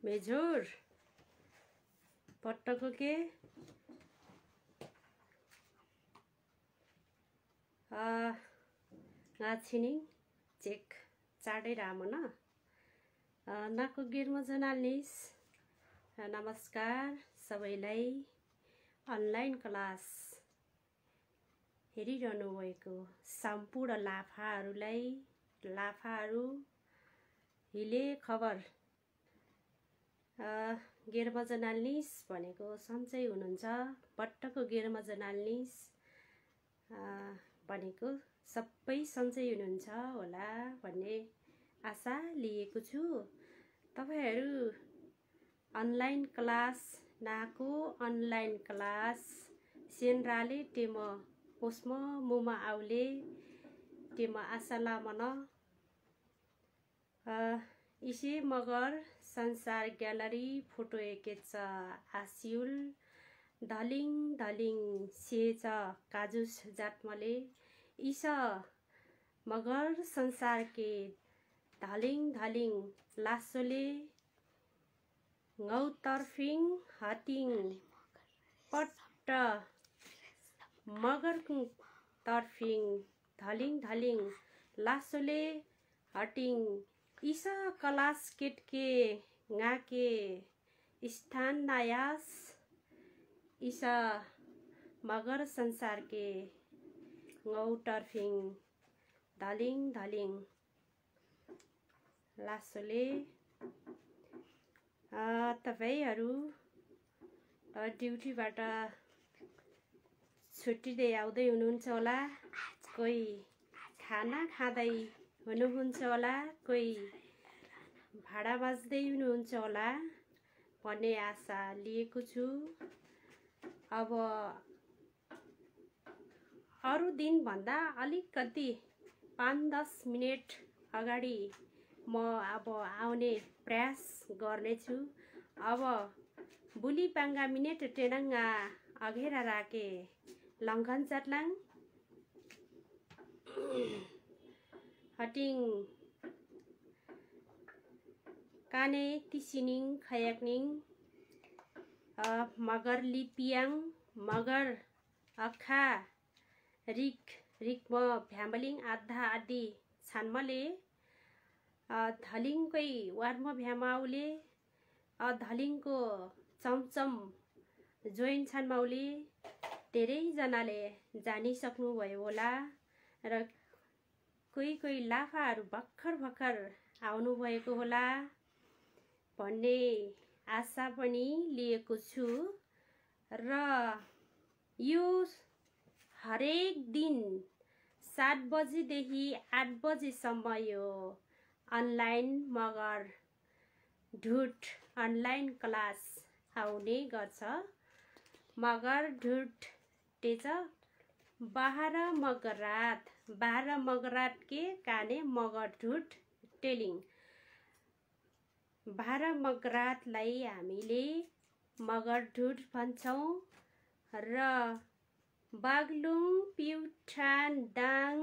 Majeure पट्टको के ngachining cek चाँडै रामन नाको गिर्म जनाल्निस नमस्कार सबैलाई अनलाइन क्लास हेरिरहनु भएको सम्पूर्ण लाफाहरू हिले खबर गिर्म जनाल्निस भनेको सन्चै हुनुहुन्छ पट्टको गिर्म जनाल्निस भनेको सबै सन्चै हुनुहुन्छ होला भन्ने आशा लिएको छु। तपाईहरु अनलाइन क्लास नाको अनलाइन क्लास सेनराले टेम पोस्म मुमा आउले टेम आशा लामन इसे मगर संसार ग्यालरी फोटो एकेच आसिउल धलिङ सेच काजुस जातमले इस मगर संसार के धलिङ लासोले ngौतर्फिङ हटिङ पट्ट मगर तर्फिङ धलिङ लासोले हटिङ इसा कलास केटके ngaके स्थान नायास इसा मगर संसार के ngौतर्फिङ धलिङ लासोले तपाईहरु ड्युटीबाट छुट्टिदै आउँदै हुनुहुन्छ होला, कोही खाना खाँदै हुनुहुन्छ होला, कोही भाडा बाज्दै हुनुहुन्छ होला भन्ने आशा लिएको छु। अब अरु दिन भन्दा अलिकति 5-10 मिनेट अगाडि म अब आउने प्रयास गर्नेछु। अब बुली पाङ्गा मिनेट टेनङ्गा अघेरा राके लङ्घन चट्लाङ हटिङ काने तिसिनिङ खयाक्निङ मगर लिपियाङ मगर अखा रिक म भ्यामलिङ आधा आदि छानमले धलिङकै वार्म भ्यामाउले धलिङको चमचम जोइन छानमाउले धेरै जनाले जानिसक्नु भयो होला र कोही लाफाहरू भर्खर आउनु भएको होला भन्ने आशा पनि लिएको छु। र यो हरेक दिन 7 बजेदेखि 8 बजेसम्म यो अनलाइन मगर ढुट अनलाइन क्लास आउने गर्छ। मगर ढुट टेच 12 मगरात के काने मगर ढुट टेलिङ 12 मगरातलाई हामीले मगर ढुट भन्छौं र बागलुङ प्युठान दाङ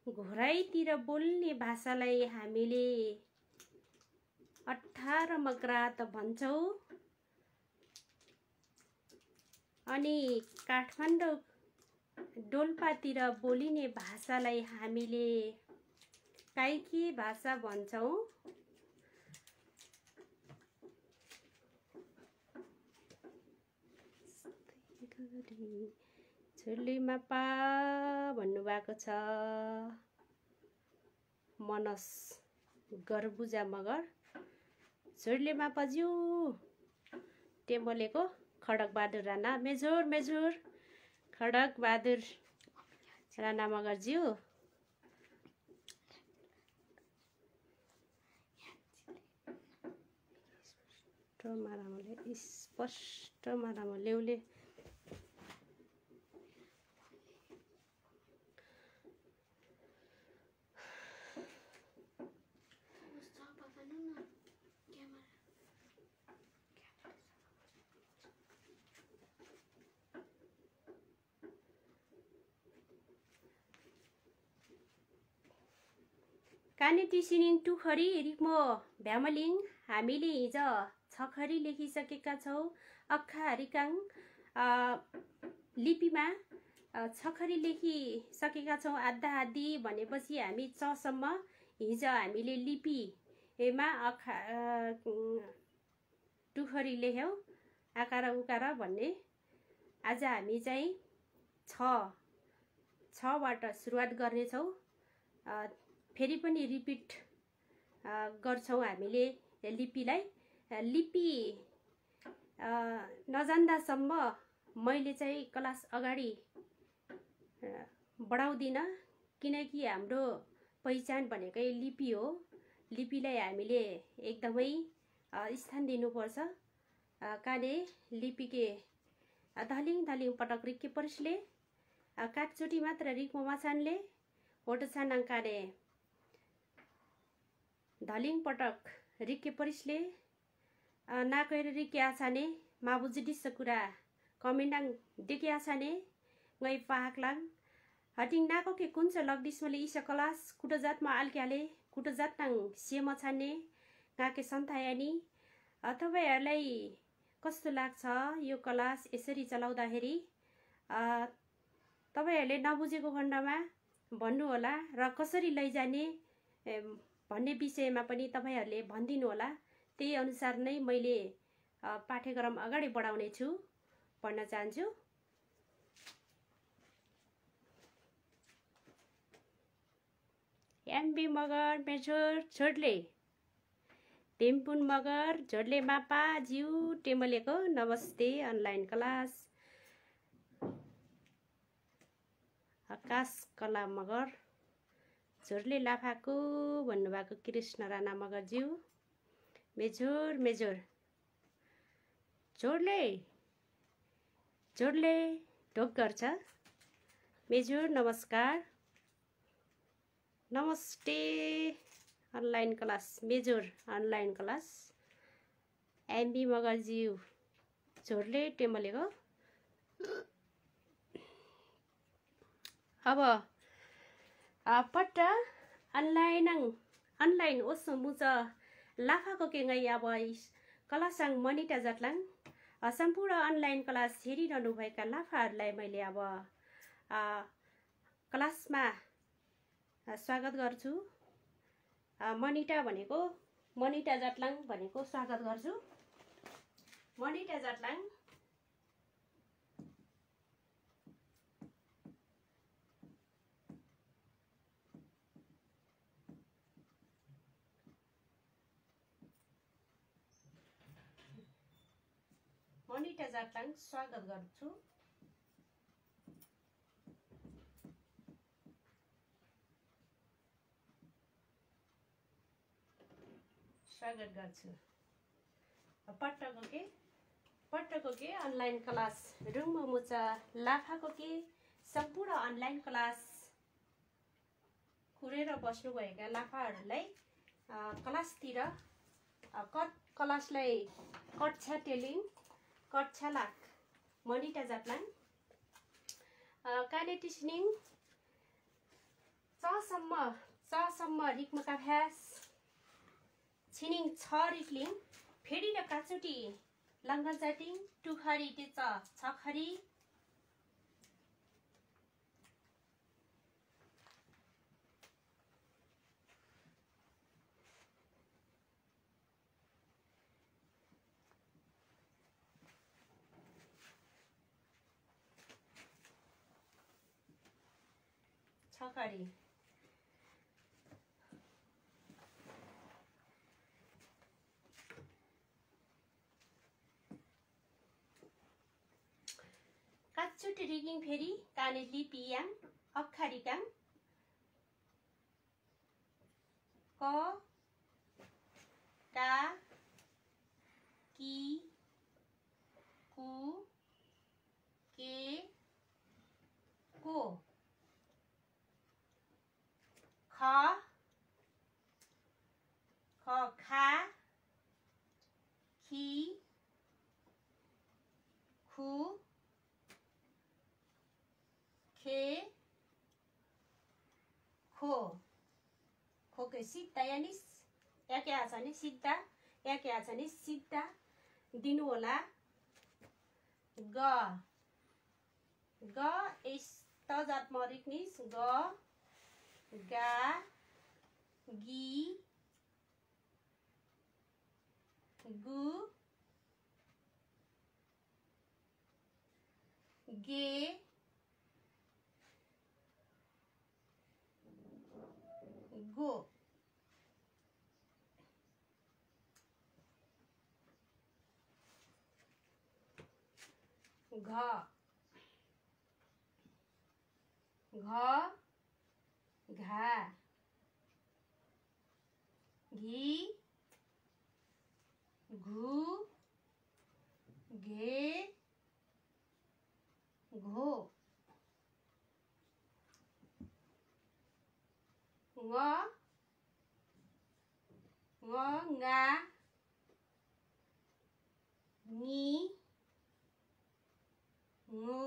घोराइतिर बोल्ने भाषालाई हामीले 18 मगरात भन्छौं। अनि काठमाडौँ डोल्पातिर बोलिने भाषालाई हामीले काइकी भाषा भन्छौं। छुर्ली मापा भन्नुभएको छ मनस गरबुजा मगर छुर्ली मापाज्यू टेम्बलेको खडक बहादुर राणा मेजोर खडक बहादुर राणा मगरज्यू स्पष्ट मारामले ल्याउले काने टिसिनिङ टुखरी रिक्मो भ्यामलिङ हामीले हिजो छखरी लेखिसकेका छौँ। अक्खा रिकाङ लिपिमा छखरी लेखिसकेका छौँ। आधा आधी भनेपछि हामी चसम्म हिजो हामीले लिपिमा टुखरी लेख्यौँ, आकार उकार भन्ने। आज हामी चाहिँ छबाट सुरुवात गर्नेछौँ। फेरि पनि रिपिट गर्छौँ हामीले लिपिलाई। लिपि नजान्दासम्म मैले चाहिँ क्लास अगाडि बढाउँदिनँ, किनकि हाम्रो पहिचान भनेकै लिपि हो। लिपिलाई हामीले एकदमै स्थान दिनुपर्छ। काने लिपिके धलिङ धलिङ पटक रिक्के परिसले काटचोटी मात्र रिक्मो माछानले होटो छानाङ काने धलिङ पटक रिक्के परिसले नाकेर रिक्के आछाने माबुजी डिस्स कुरा कमेन्डाङ देखे आछाने गई पाहाक्लाङ हटिङ नाको के कुन्छ लग्डिसमले इस क्लास कुटो जातमा आल्क्याले कुटो जातनाङ सेम छान्ने गाके सन्तायानी। तपाईँहरूलाई कस्तो लाग्छ यो क्लास यसरी चलाउँदाखेरि? तपाईँहरूले नबुझेको खण्डमा भन्नुहोला र कसरी लैजाने भन्ने विषयमा पनि तपाईँहरूले भनिदिनु होला। त्यही अनुसार नै मैले पाठ्यक्रम अगाडि बढाउने छु भन्न चाहन्छु। एमबी मगर मेजर छोडले टेम्पुन मगर झोडले मापा ज्यू टेमलेको नमस्ते। अनलाइन क्लास आकाश कला मगर झोडले लाफाको भन्नुभएको कृष्ण राणा मगरज्यू मेजोर मेजोर झोडले ढोक गर्छ। मेजोर नमस्कार नमस्ते। अनलाइन क्लास मेजोर अनलाइन क्लास एमबी मगरज्यू झोडले टेमलेको। अब पट्टा अनलाइन ओसो मुच लाफाको केङ्गाई अब क्लासाङ मनिटा जटलाङ सम्पूर्ण अनलाइन क्लास हेरिरहनुभएका लाफाहरूलाई मैले अब क्लासमा स्वागत गर्छु। मनिटा जाटलाङ भनेको स्वागत गर्छु। मनिटा जाटलाङ मनिटा जाटलाङ स्वागत गर्छु। पट्टको के अनलाइन क्लास रुम मुचा लाफाको के सम्पूर्ण अनलाइन क्लास खुरेर बस्नुभएका लाफाहरूलाई क्लासतिर क्लासलाई कक्षा टेलिङ कक्षा लाख मनिटा जाप्लाङ काने टिस्निङ चसम्म रिक्मका भ्यास छिनिङ छ रिक्लिङ फेरि र काचोटी लङ्गन जाटिङ टुखरी टेच छखरी छखरी काचोटी रिगिङ फेरि काने लिपियाङ अक्खारिकाङ क का की कु के को ख खा खी खु खे खो खोके सिद्धा यानि या क्या आछ नि सिद्धा या के छ भने सिधा दिनु होला ग ग इस त जात मरिक निस ग गा गी गु गे गो घ घा घी घु घे घो ङ ङा ङी ङु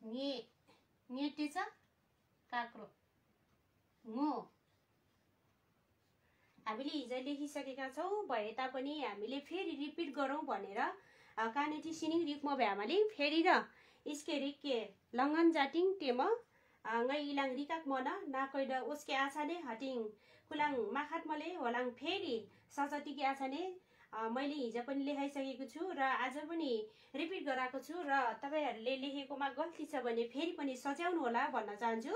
ङे ङेटे छ काक्रो ङो हामीले हिजो लेखिसकेका छौँ भए तापनि हामीले फेरि रिपिट गरौँ भनेर कानेटी सिनिङ रिकम भ्यामाली फेरि र इसके रिके लङ्गन जाटिङ टेम ngै इलाङ रिकाक मन नाकैड उसके आछाने हटिङ कुलाङ माखात मले होलाङ फेरि सजतिकी आछाने मैले हिजो पनि लेखाइसकेको छु र आज पनि रिपिट गराएको छु र तपाईहरुले लेखेकोमा गल्ती छ भने फेरि पनि सच्याउनु होला भन्न चाहन्छु।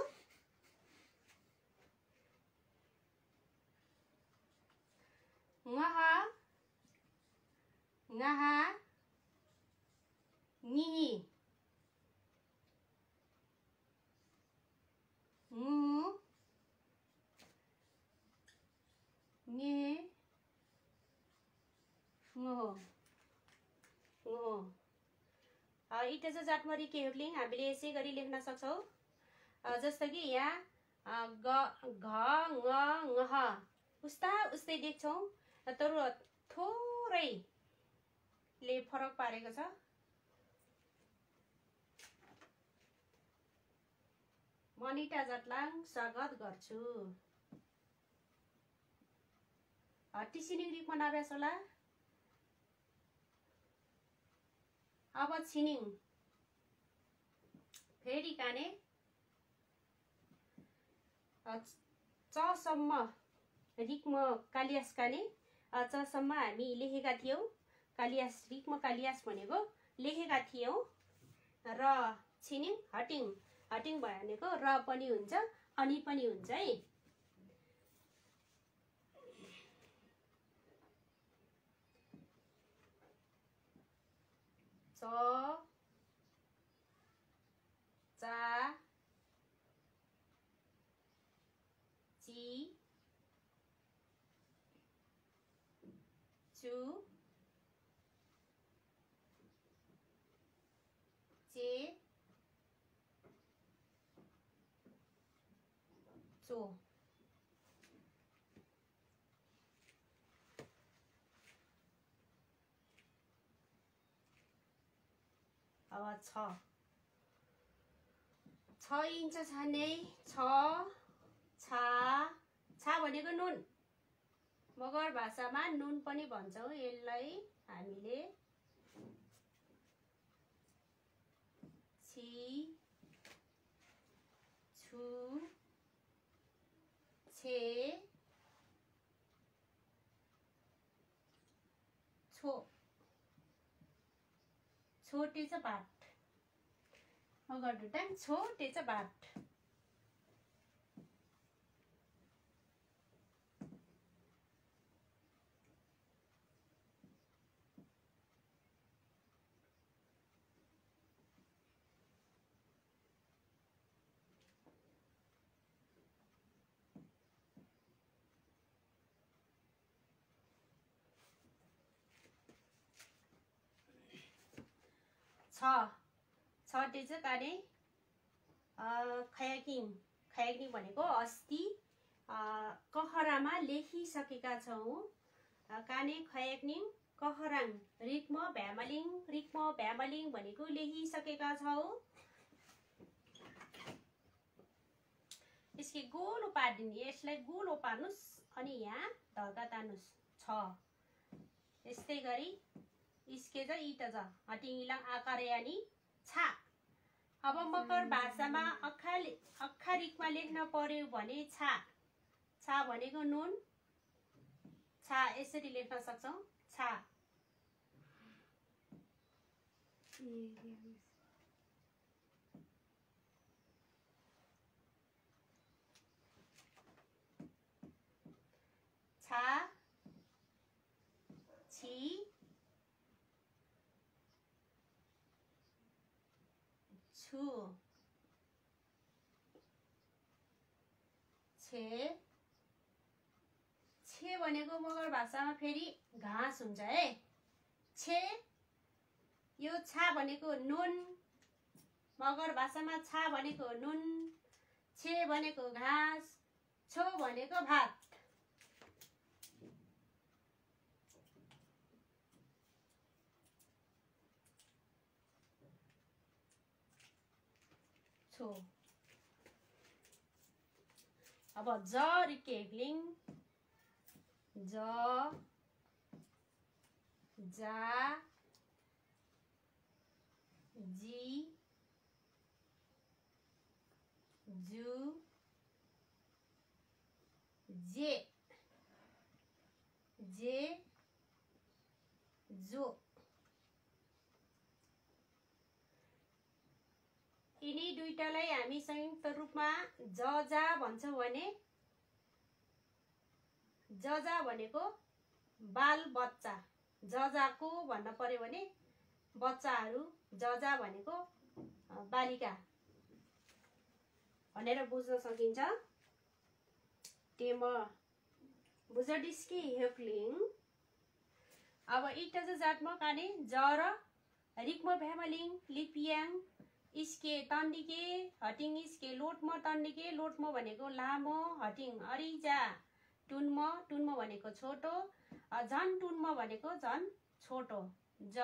ngहा ngaha ngihi ngu nge ngo ngo इटे चाहिँ जातमरी केहुरलिङ हामीले यसै गरी लेख्न सक्छौं। जस्तो कि यहाँ ग घ ङ ngह उस्ता उस्तै देख्छौं तर थोरै ले फरक पारेको छ। मनिटा जटलाङ स्वागत गर्छु। टिसिनिङ रिक मनाब्यास होला। अब छिनिङ फेरि काने चसम्म रिकम कालियास काने चसम्म हामी लेखेका थियौं। कालियास रिकम कालियास भनेको लेखेका थियौं र छिनिङ हटिङ हटिङ भनेको र पनि हुन्छ अनि पनि हुन्छ है। च चा ची चु चे चो अब छ इन्च छाने छ छा छा भनेको नुन मगर भाषामा नुन पनि भन्छौं। यसलाई हामीले छि छु छे छो छोटे छ भात मगर दुटाङ छोटे छ भात। छटे चाहिँ काने खयाकिङ खयाकिङ भनेको अस्ति कहरामा लेखिसकेका छौं। काने खयाकिङ कहराङ रिकम भ्यामलिङ भनेको लेखिसकेका छौं। यसकै गोलो पारिदिने, यसलाई गोलो पार्नुस् अनि यहाँ धर्का तान्नुस् 6। यस्तै गरी इसके ज इ त ज हटिङिलाङ आकार यानी छा। अब मगर भाषामा अक्षरिकमा लेख्न पर्यो भने छा। छा भनेको नुन, छा यसरी लेख्न सक्छौं, छा। छा, छि, छु, छे। छे भनेको मगर भाषामा फेरि घाँस हुन्छ है। छे, यो छा भनेको नुन, मगर भाषामा छा भनेको नुन, छे भनेको घाँस, छो भनेको भात। छो। अब ज रिकेलिङ ज, जा, जी, जु, जे, जे, जो। यिनी दुईटालाई हामी संयुक्त रूपमा जजा भन्छौं भने जजा भनेको बाल बच्चा, जजाको भन्न पर्यो भने बच्चाहरू, जजा भनेको बालिका भनेर बुझ्न सकिन्छ। टेम बुझडिस्की हेक्लिङ। अब इटज जातमा काने जर रिक्म भ्यामलिङ लिपियाङ इसके तन्डिके हटिङ इसके लोटम तन्डिके लोटम भनेको लामो, हटिङ अरिजा टुन्म, टुन्म भनेको छोटो, झन टुन्म भनेको झन छोटो। ज,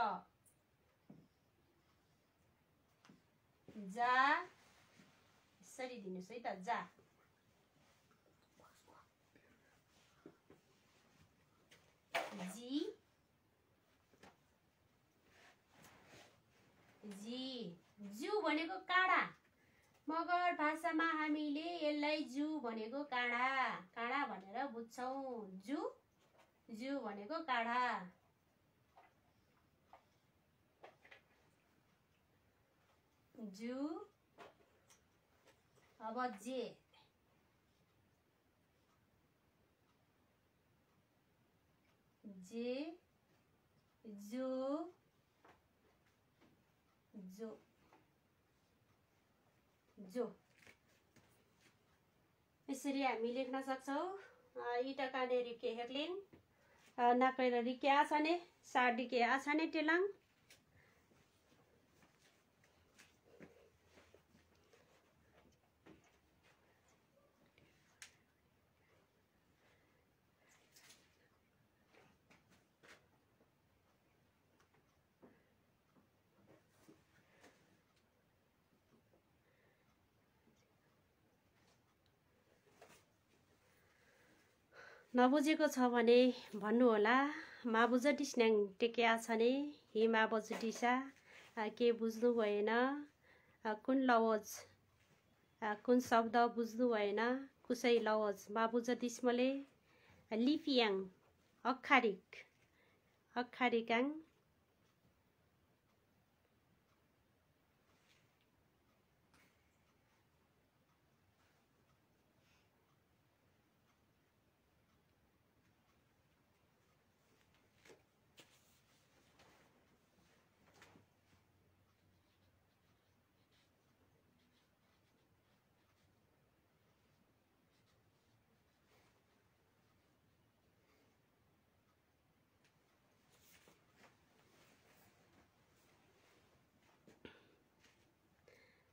जा यसरी दिनुस् है त, जा। जी, जी, जु भनेको काँडा, मगर भाषामा हामीले यसलाई जु भनेको काँडा, काँडा भनेर बुझ्छौं। जु, जु भनेको काँडा। जु। अब जे, जे, जो, जो, जो। यसरी हामी लेख्न सक्छौं। इटकाने रिके हेक्लिन नाकैर रिके आछाने साडिके आछाने टेलाङ। नबुझेको छ भने भन्नुहोला। माबुजडिस्न्याङ टेके आछने हि माबुजडिसा के बुझ्नु भएन, कुन लवज कुन शब्द बुझ्नु भएन, कुसै लवज माबुजडिस्मले लिपियाङ अक्षरिक अक्षरिकाङ।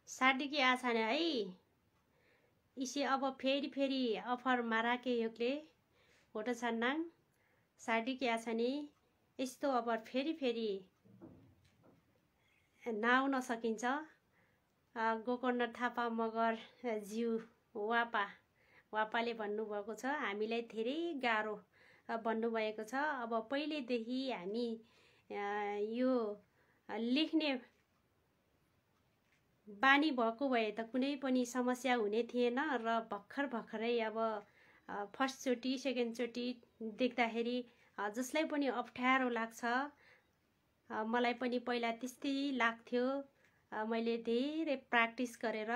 साडिके आछाने है इसे अब फेरि अफर माराके योगले होटो छन्नाङ साडिके आछाने यस्तो अब फेरि नाउन सकिन्छ। गोकर्ण थापा मगर ज्यू वापा वापाले भन्नुभएको छ हामीलाई धेरै गाह्रो भन्नुभएको छ। अब पहिलेदेखि हामी यो लेख्ने बानी भएको भए त कुनै पनि समस्या हुने थिएन र भर्खरै अब फर्स्टचोटि सेकेन्डचोटि देख्दाखेरि जसलाई पनि अप्ठ्यारो लाग्छ, मलाई पनि पहिला त्यस्तै लाग्थ्यो। मैले धेरै प्र्याक्टिस गरेर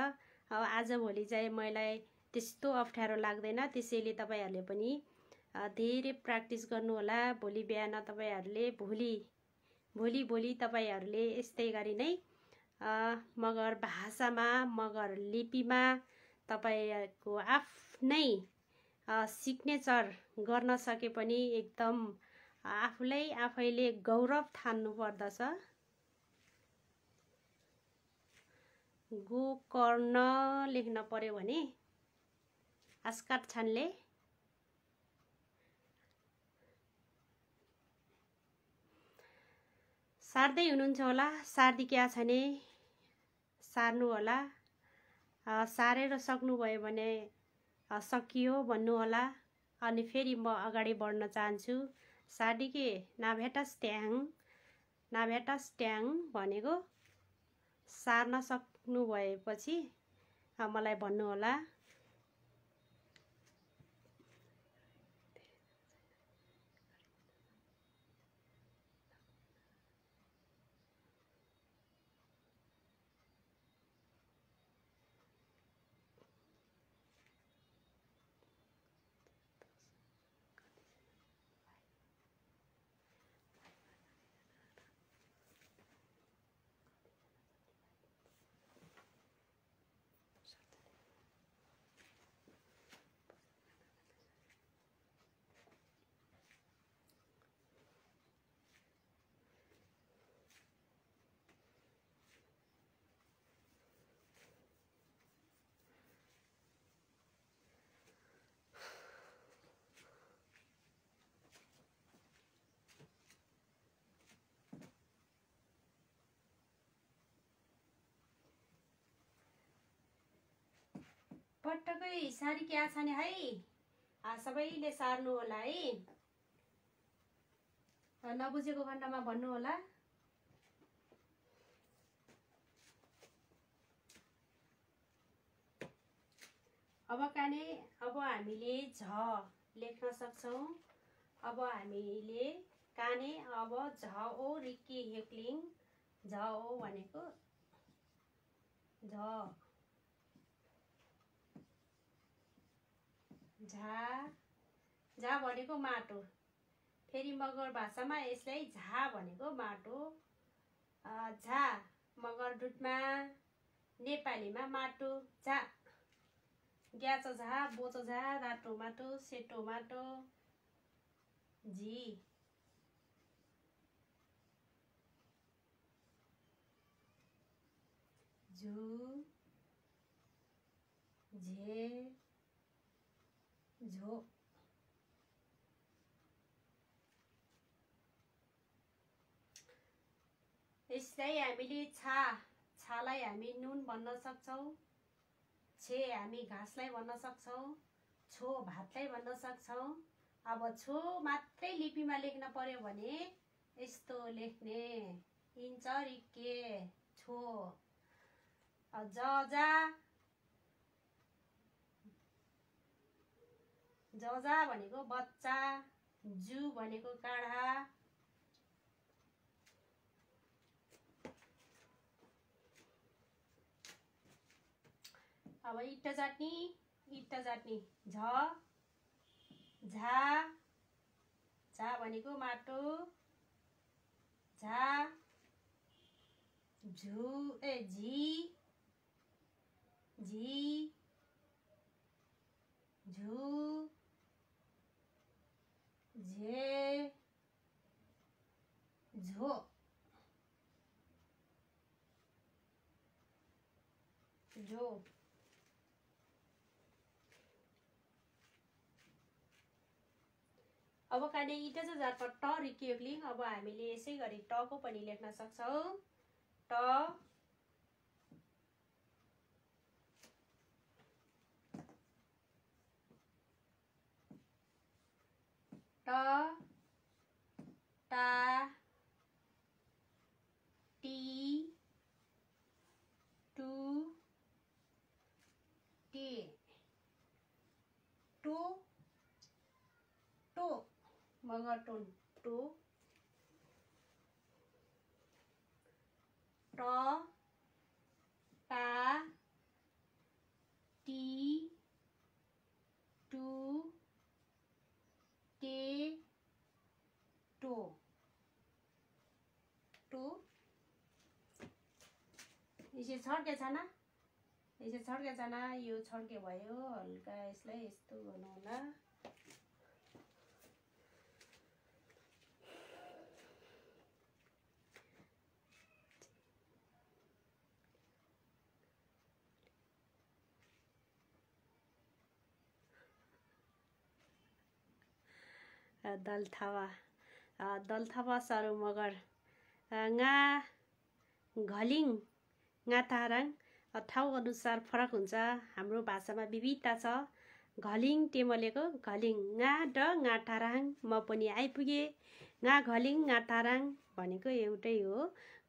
आजभोलि चाहिँ मलाई त्यस्तो अप्ठ्यारो लाग्दैन। त्यसैले तपाईहरुले पनि धेरै प्र्याक्टिस गर्नुहोला। भोलि बिहान तपाईहरुले भोलि तपाईहरुले यस्तै गरी नै मगर भाषामा, मगर लिपिमा तपाईको आफ्नै सिग्नेचर गर्न सके पनि एकदम आफैले गौरव ठान्नु पर्दछ। गोकर्ण लेख्न पर्यो भने आस्काट छानले सार्दै हुनुहुन्छ होला। सार्दिक्या छाने सार्नु होला। सारेर सक्नुभयो भने सकियो भन्नु होला। अनि फेरि म अगाडि बढ्न चाहन्छु। सार्दिके नाभेटास ट्याङ भनेको सार्न सक्नु भएपछि मलाई भन्नु होला। पटक्कै सारिके आछाने है। सबैले सार्नु होला है। नबुझेको खण्डमा भन्नु होला। अब हामीले झ लेख्न सक्छौं। अब हामीले काने अब झ ओ रिक्की हेक्लिङ झ ओ भनेको झ झा भनेको माटो। फेरि मगर भाषामा यसलाई झा भनेको माटो। झा मगर दुधमा, नेपालीमा माटो झा। ग्याच झा, बोच झा, रातो माटो, सेतो माटो। झी झु, झे, झो। यसलाई हामीले छालाई हामी नुन भन्न सक्छौं। छे हामी घाँसलाई भन्न सक्छौं। छो भातलाई भन्न सक्छौं। अब छो मात्रै लिपिमा लेख्न पर्यो भने यस्तो लेख्ने इन्च रिक्के छो। जजा भनेको बच्चा। जु भनेको काढा। अब इट्टा जाट्नी झ झा झा भनेको माटो। झा झु झी झी झु झे झो। झो अब काने इटा चाहिँ जातमा ट रिक्कियो क्लिङ। अब हामीले यसै गरी टको पनि लेख्न सक्छौं। ट ट टा टी टु टे टु टो मगर टोन टो ट टा टी टु टे टो टो यसरी छड्के छैन यसरी छड्के छैन यो छड्के भयो हल्का यसलाई यस्तो गर्नु होला दलथावा सरू मगर ङा घलिङ ङा ताराङ ठाउँ अनुसार फरक हुन्छ हाम्रो भाषामा विविधता छ घलिङ टेमलेको घलिङ ङा ड ङा ताराङ म पनि आइपुगे ङा घलिङ ङा ताराङ भनेको एउटै हो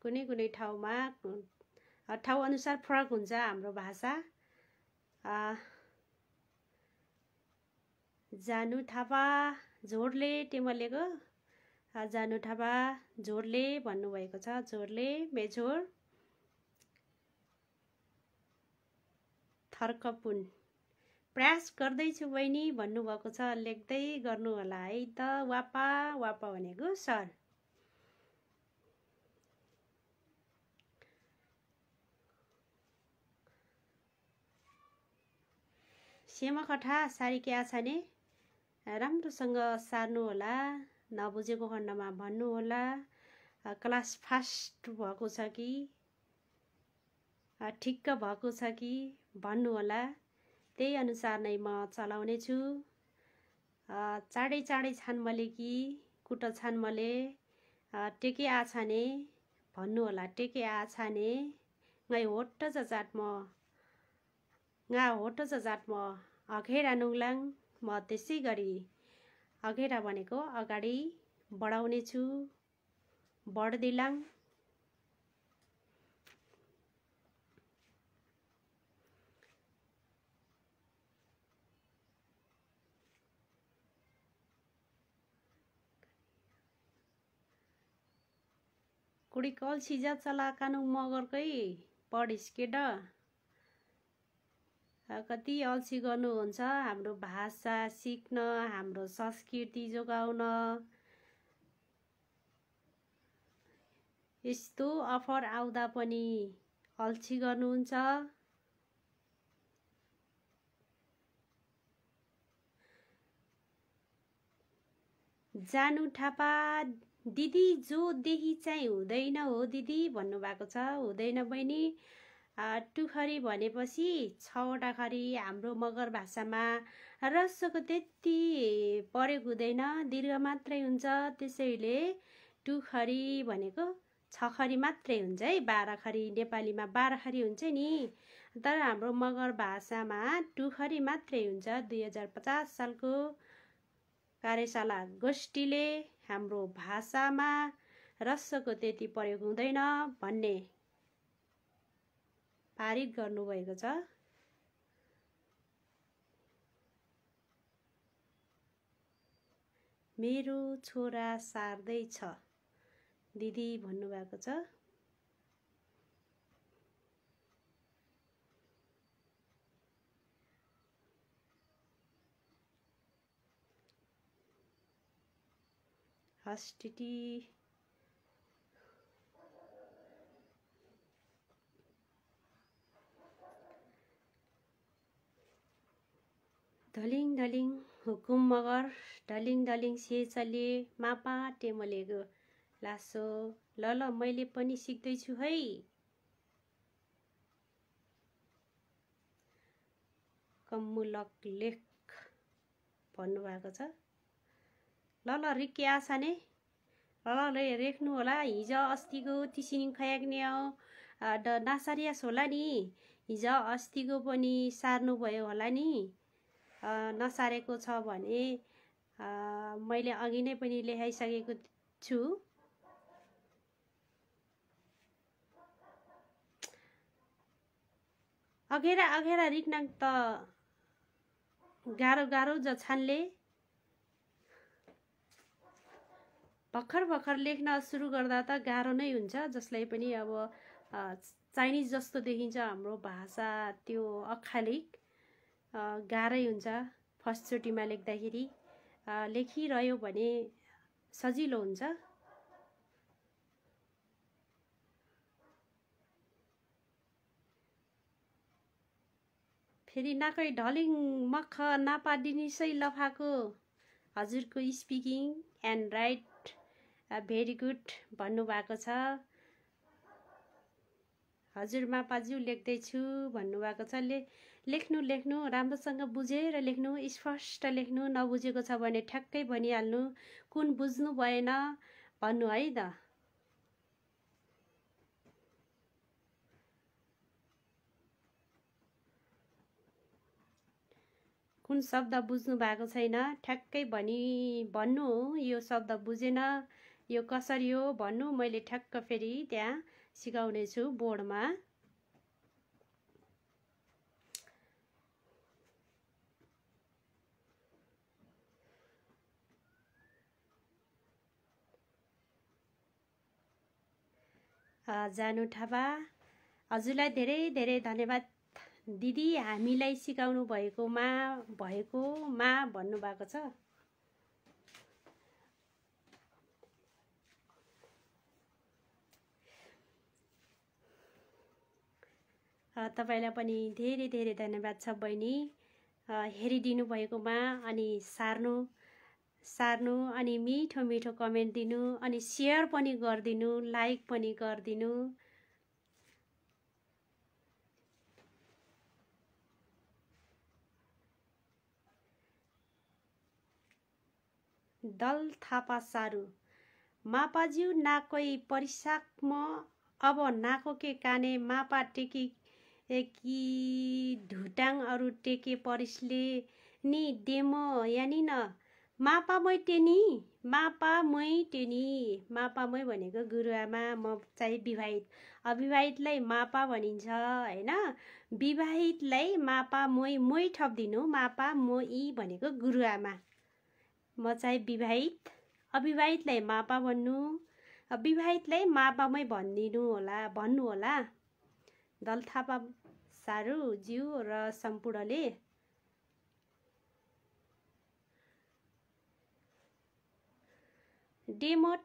कुनै कुनै ठाउँमा ठाउँ अनुसार फरक हुन्छ हाम्रो भाषा जानु थापा झोडले टेमलेको जानु थापा झोडले भन्नुभएको छ झोडले मेझोर थर्कपुन प्रयास गर्दैछु बहिनी भन्नुभएको छ लेख्दै गर्नु होला है त वापा वापा भनेको सर सेमकठा सारीके आछाने राम्रोसँग सार्नु होला नबुझेको खण्डमा भन्नु होला क्लास फास्ट भएको छ कि ठिक्क भएको छ कि भन्नु होला त्यही अनुसार नै म चलाउने छु चाँडै चाँडै छानमले कि कुट छानमले टेके आछाने भन्नु होला टेके आछाने ngै होट जात म ङा होट जात म अघेरा नुङलाङ म त्यसै गरी अघेरा भनेको अगाडि बढाउने छु बढ्दिलाङ कुडी कल्सी जा चला कानु मगरकै पढिस केट कति अल्छी गर्नुहुन्छ हाम्रो भाषा सिक्न हाम्रो संस्कृति जोगाउन यस्तो अफर आउँदा पनि अल्छी गर्नुहुन्छ जानु थापा दिदी जो देखि चाहिँ हुँदैन हो दिदी भन्नुभएको छ हुँदैन बहिनी टुखरी भनेपछि 6वटा खरी हाम्रो मगर भाषामा रस्सको त्यति प्रयोग हुँदैन दीर्घ मात्रै हुन्छ त्यसैले टुखरी भनेको 6 खरी मात्रै हुन्छ है 12 खरी नेपालीमा 12 खरी हुन्छ नि तर हाम्रो मगर भाषामा टुखरी मात्रै हुन्छ 2050 सालको कार्यशाला गोष्ठीले हाम्रो भाषामा रस्सको त्यति प्रयोग हुँदैन भन्ने पारित गर्नुभएको छ मेरो छोरा सार्दै छ दिदी भन्नुभएको छ हस्टिटी धलिङ धलिङ हुकुम मगर ढलिङ ढलिङ से चले मापा टेमलेको लासो ल ल मैले पनि सिक्दैछु है कम्मुलक लेख भन्नुभएको छ ल ल रिके आशा ने ल ल रेख्नु होला हिजो अस्तिको तिसिनिङ खयाग्ने नासारियास होला नि हिजो अस्तिको पनि सार्नु भयो होला नि नसारेको छ भने मैले अघि नै पनि लेखाइसकेको छु। अघेरा अघेरा रिक्नाङ त गाह्रो गाह्रो ज छानले भर्खर लेख्न सुरु गर्दा त गाह्रो नै हुन्छ। जसलाई पनि अब चाइनिज जस्तो देखिन्छ हाम्रो भाषा, त्यो अक्खालिक गाह्रै हुन्छ। फर्स्टचोटिमा लेख्दाखेरि लेखिरह्यो भने सजिलो हुन्छ। फेरि नाकै ढलिङ मख नापाडिनिसै लफाको हजुरको speaking and right very good भन्नुभएको छ। हजुर मापाज्यू लेख्दैछु भन्नुभएको छ। लेख्नु राम्रोसँग बुझेर लेख्नु, स्पष्ट लेख्नु। नबुझेको छ भने ठ्याक्कै भनिहाल्नु, कुन बुझ्नु भएन भन्नु है त। कुन शब्द बुझ्नु भएको छैन ठ्याक्कै भन्नु, यो शब्द बुझेन, यो कसरी हो भन्नु। मैले ठ्याक्क फेरि त्यहाँ सिकाउने छु बोर्डमा। जानु थापा हजुरलाई धेरै धेरै धन्यवाद दिदी, हामीलाई सिकाउनु भएकोमा भन्नुभएको छ। तपाईलाई पनि धेरै धेरै धन्यवाद छ बहिनी, हेरिदिनु भएकोमा। अनि सार्नु अनि मिठो मिठो कमेन्ट दिनु, अनि सेयर पनि गरिदिनु, लाइक पनि गरिदिनु। दल थापा सारू मापाज्यू नाकै परिसाक म अब नाको के काने मापा टेकी कि ढुटाङ अरू टेके परिसले नि डेमो यानि न मापामै टेनी मापामै भनेको गुरुआमा। म चाहिँ विवाहित, अविवाहितलाई मापा भनिन्छ हैन। विवाहितलाई मापा मोइ थप्दिनु, मापा मोइ भनेको गुरुआमा। म चाहिँ विवाहित, अविवाहितलाई मापा भन्नु, विवाहितलाई मापामै भन्नु होला। दल थापा सारू ज्यू र सम्पूर्णले डेमो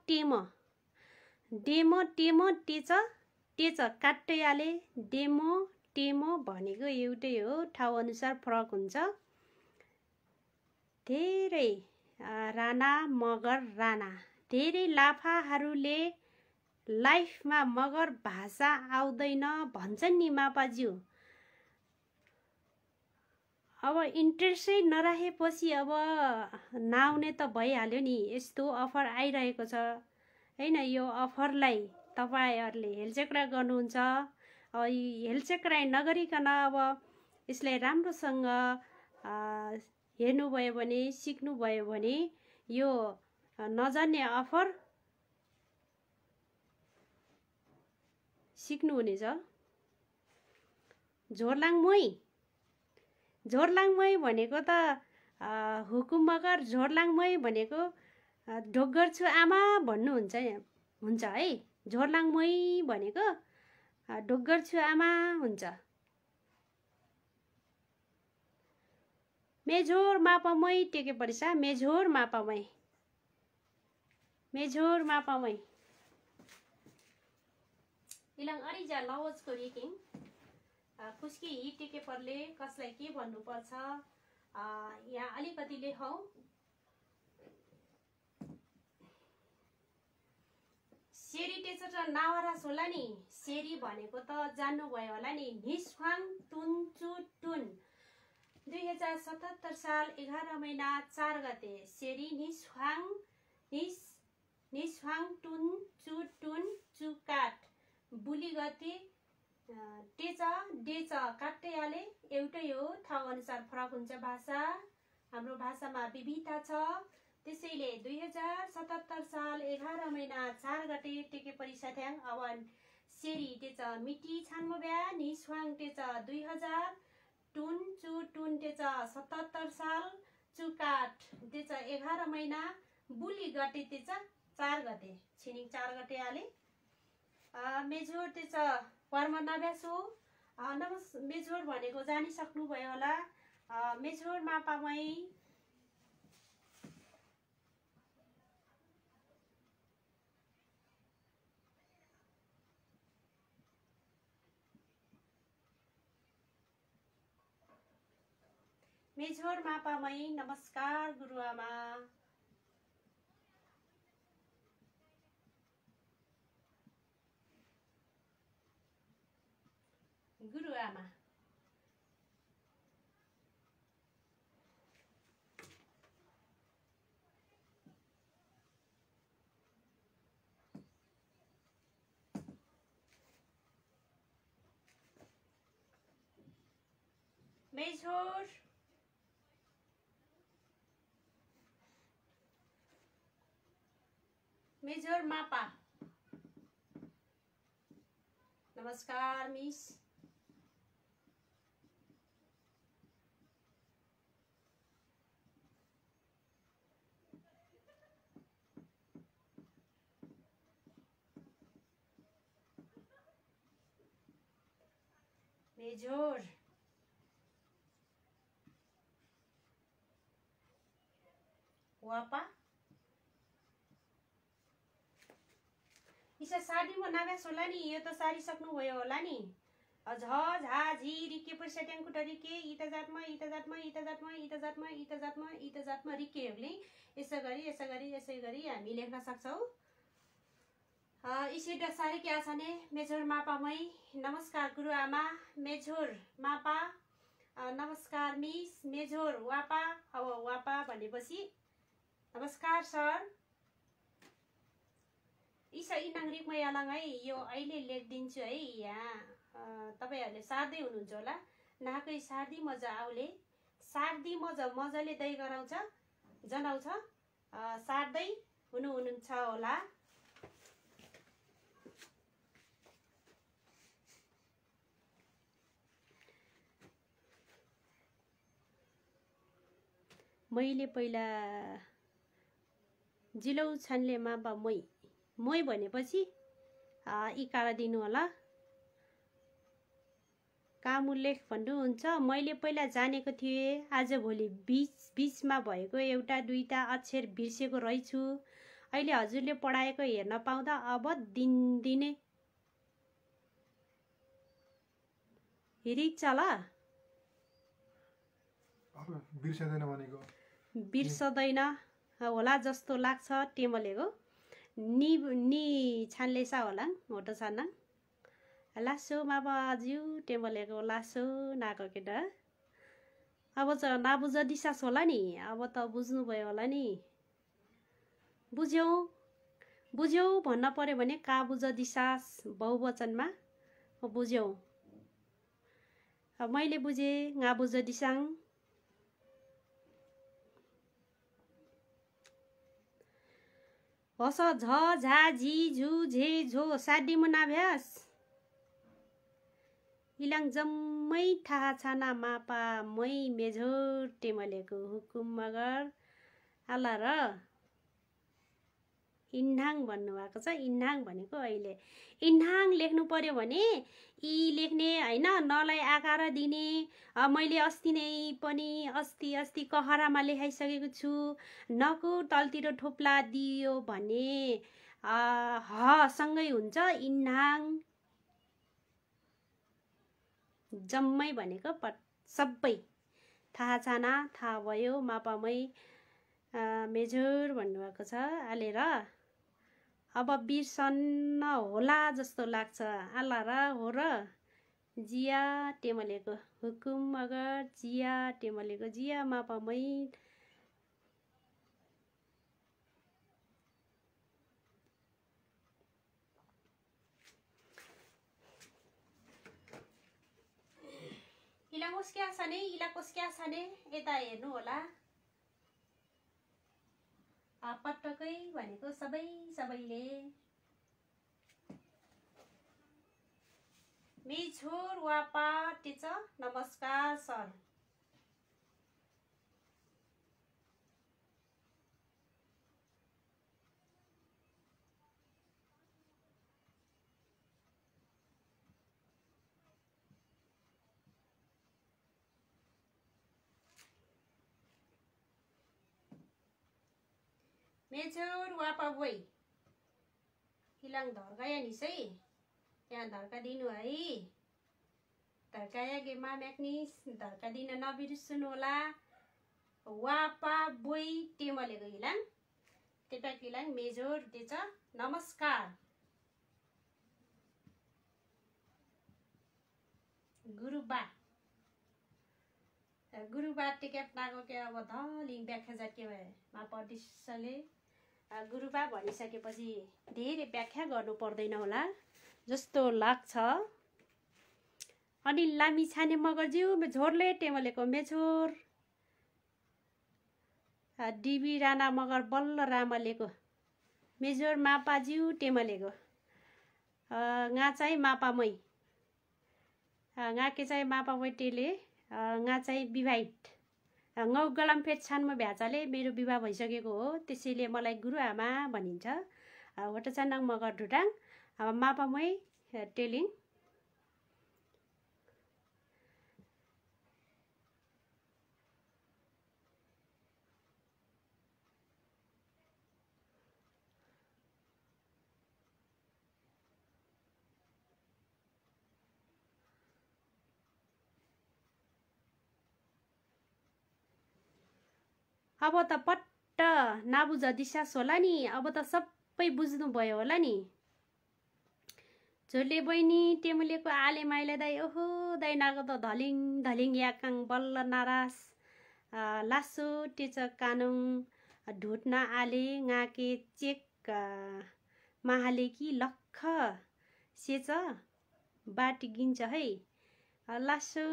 टेच काट्टैयाले डेमो भनेको एउटै हो, ठाउँ अनुसार फरक हुन्छ। धेरै राणा मगर राणा धेरै लाफाहरूले लाइफमा मगर भाषा आउँदैन भन्छन् नि मापाज्यू। अब इन्ट्रेस्टै नराखेपछि अब नआउने त भइहाल्यो नि। यस्तो अफर आइरहेको छ हैन, यो अफरलाई तपाईहरुले हेलचेक्रा गर्नुहुन्छ। अब हेलचेक्रा नगरिकन अब यसलाई राम्रोसँग हेर्नुभयो भने, सिक्नुभयो भने यो नजान्ने अफर सिक्नुहुनेछ। झोर्लाङमै भनेको त हुकुम मगर, झोर्लाङमै भनेको ढोग्गर छु आमा भन्नुहुन्छ है। झोर्लाङमै भनेको ढोग्गर छु आमा हुन्छ। मेझोर मापामै टेके परिसा, मेझोर मापामै इलाङ अरिजा लवजको रिकिङ कुस्की हि टेके परले कसलाई के भन्नुपर्छ यहाँ अलिकति लेखौँ। सेरी टेचर नावरा सोला नि, सेरी भनेको त जान्नुभयो होला नि। निस्वाङ तुन्चु टुन 2077 साल 11 महिना 4 गते सेरी निस्वाङ टुन्चु टुन चुकाट बुली गते डेच काट्टैयाले एउटै हो, ठाउँ अनुसार फरक हुन्छ भाषा। हाम्रो भाषामा विविधता छ। त्यसैले 2077 साल 11 महिना 4 गते टेके परिसथ्याङ अवन सेरी टेच मिटी छान्मो ब्या निस्वाङ टेच 2000 टुन चु टुन टेच 77 साल चुकाट टेच 11 महिना बुली गते टेच 4 गते छिनिङ 4 गते आले मेझोर टेच वर्म नभ्यासो मेझोर भनेको जानिसक्नुभयो होला। मेझोर मापामै मेझोर मापामै नमस्कार गुरुआमा। गुरुआमा मेझोर मेझोर मापा नमस्कार मिस। मेझोर वापा इसा साडीमा नाभ्यास होला नि। यो त सारिसक्नुभयो होला नि। झ झा झी रिके परिसट्याङ कुटा रिके इता जातमा इता जातमा इता जातमा इता जातमा इता जातमा इता जातमा रिकेहरूले यसै गरी हामी लेख्न सक्छौँ। इसी डसारी क्या छ ने मेझोर मापामै नमस्कार गुरुआमा। मेझोर मापा नमस्कार मिस। मेझोर वापा अब वापा भनेपछि नमस्कार सर। इसा इनाङ्रिक मैयालाङ है यो अहिले लेखिदिन्छु है। यहाँ तपाईँहरूले सार्दै हुनुहुन्छ होला। नाकै सार्दी मजा आउले सार्दी मजाले दही गराउँछ जनाउँछ सार्दै हुनुहुन्छ होला। मैले पहिला जिलौ छानले मापा मै भनेपछि इकार दिनु होला। काम उल्लेख भन्नुहुन्छ। मैले पहिला जानेको थिएँ आजभोलि बीचमा भएको एउटा दुईटा अक्षर बिर्सेको रहेछु। अहिले हजुरले पढाएको हेर्न पाउँदा अब दिनदिनै हिरिचला बिर्सदैन भनेको बिर्सदैन होला जस्तो लाग्छ। टेमलेको नि छान्लेसा होला हो त छान्न लासो माबाज्यू टेमलेको लासो नाको केटा। अब त नाबुझ दिसास होला नि। अब त बुझ्नुभयो होला नि। बुझ्यौ भन्न पर्यो भने काबुझ दिसास बहुवचनमा बुझ्यौ। मैले बुझेँ गाबुझ दिसाङ। हस झ झा झी झु झे झो साडीमा नाभ्यास इलाङ जम्मै थाहा छाना मापा मै मेझोर टेमलेको हुकुम मगर आला र इन्हाङ भन्नुभएको छ। इन्हाङ भनेको अहिले इन्हाङ लेख्नु पर्यो भने इ लेख्ने होइन नलाई आकार दिने। मैले अस्ति नै पनि अस्ति कहरामा लेखाइसकेको छु। नको तलतिर ठोप्ला दियो भने ह सँगै हुन्छ इन्हाङ। जम्मै भनेको सबै थाहा छाना थाहा भयो मापामै मेझोर भन्नुभएको छ। आलेर अब बिर्सन्न होला जस्तो लाग्छ। आला र हो र जिया टेमलेको हुकुम अगर जिया टेमलेको जिया मापामै इला कोस्क्या छने यता हेर्नु होला। पटक्कै भनेको सबैले मेझोर वापा टेच नमस्कार सर। मेझोर वापा बोई हिलाङ धर्काया निसै यहाँ धर्का दिनु है, धर्काया गेमा म्याक्निस धर्का दिन नबिर्सनु होला। वापा बोई टेमलेको हिलाङ टेपा हिलाङ मेजोर देछ नमस्कार। गुरुबा टेक्याप नाको के अब धलिङ व्याख्या जाके भए मा पटिसले गुरुबा भनिसकेपछि धेरै व्याख्या गर्नु पर्दैन होला जस्तो लाग्छ। अनि लामी छाने मगरज्यू झोरले टेमलेको मेछोर डिबी राणा मगर बल्ल रामलेको मेजोर मापाज्यू टेमलेको गा चाहिँ मापामै गाके चाहिँ मापामै टेले गा चाहिँ विवाहित गौ गलामफेट छानमा भ्याचाले मेरो विवाह भइसकेको हो, त्यसैले मलाई गुरुआमा भनिन्छ। वटचानाङ मगर ढुडाङ मापामै टेलिङ अब त पट्ट नाबुझ दिशास होला नि, अब त सबै बुझ्नु भयो होला नि। झोले बहिनी टेमुलेको आले माइले दाई ओहो दाई नाको त धलिङ धलिङ याकाङ बल्ल नारास लासो टेच कानुङ ढुट्न आले गाके चेक महाले कि लख सेच बाटी गिन्छ है। लासो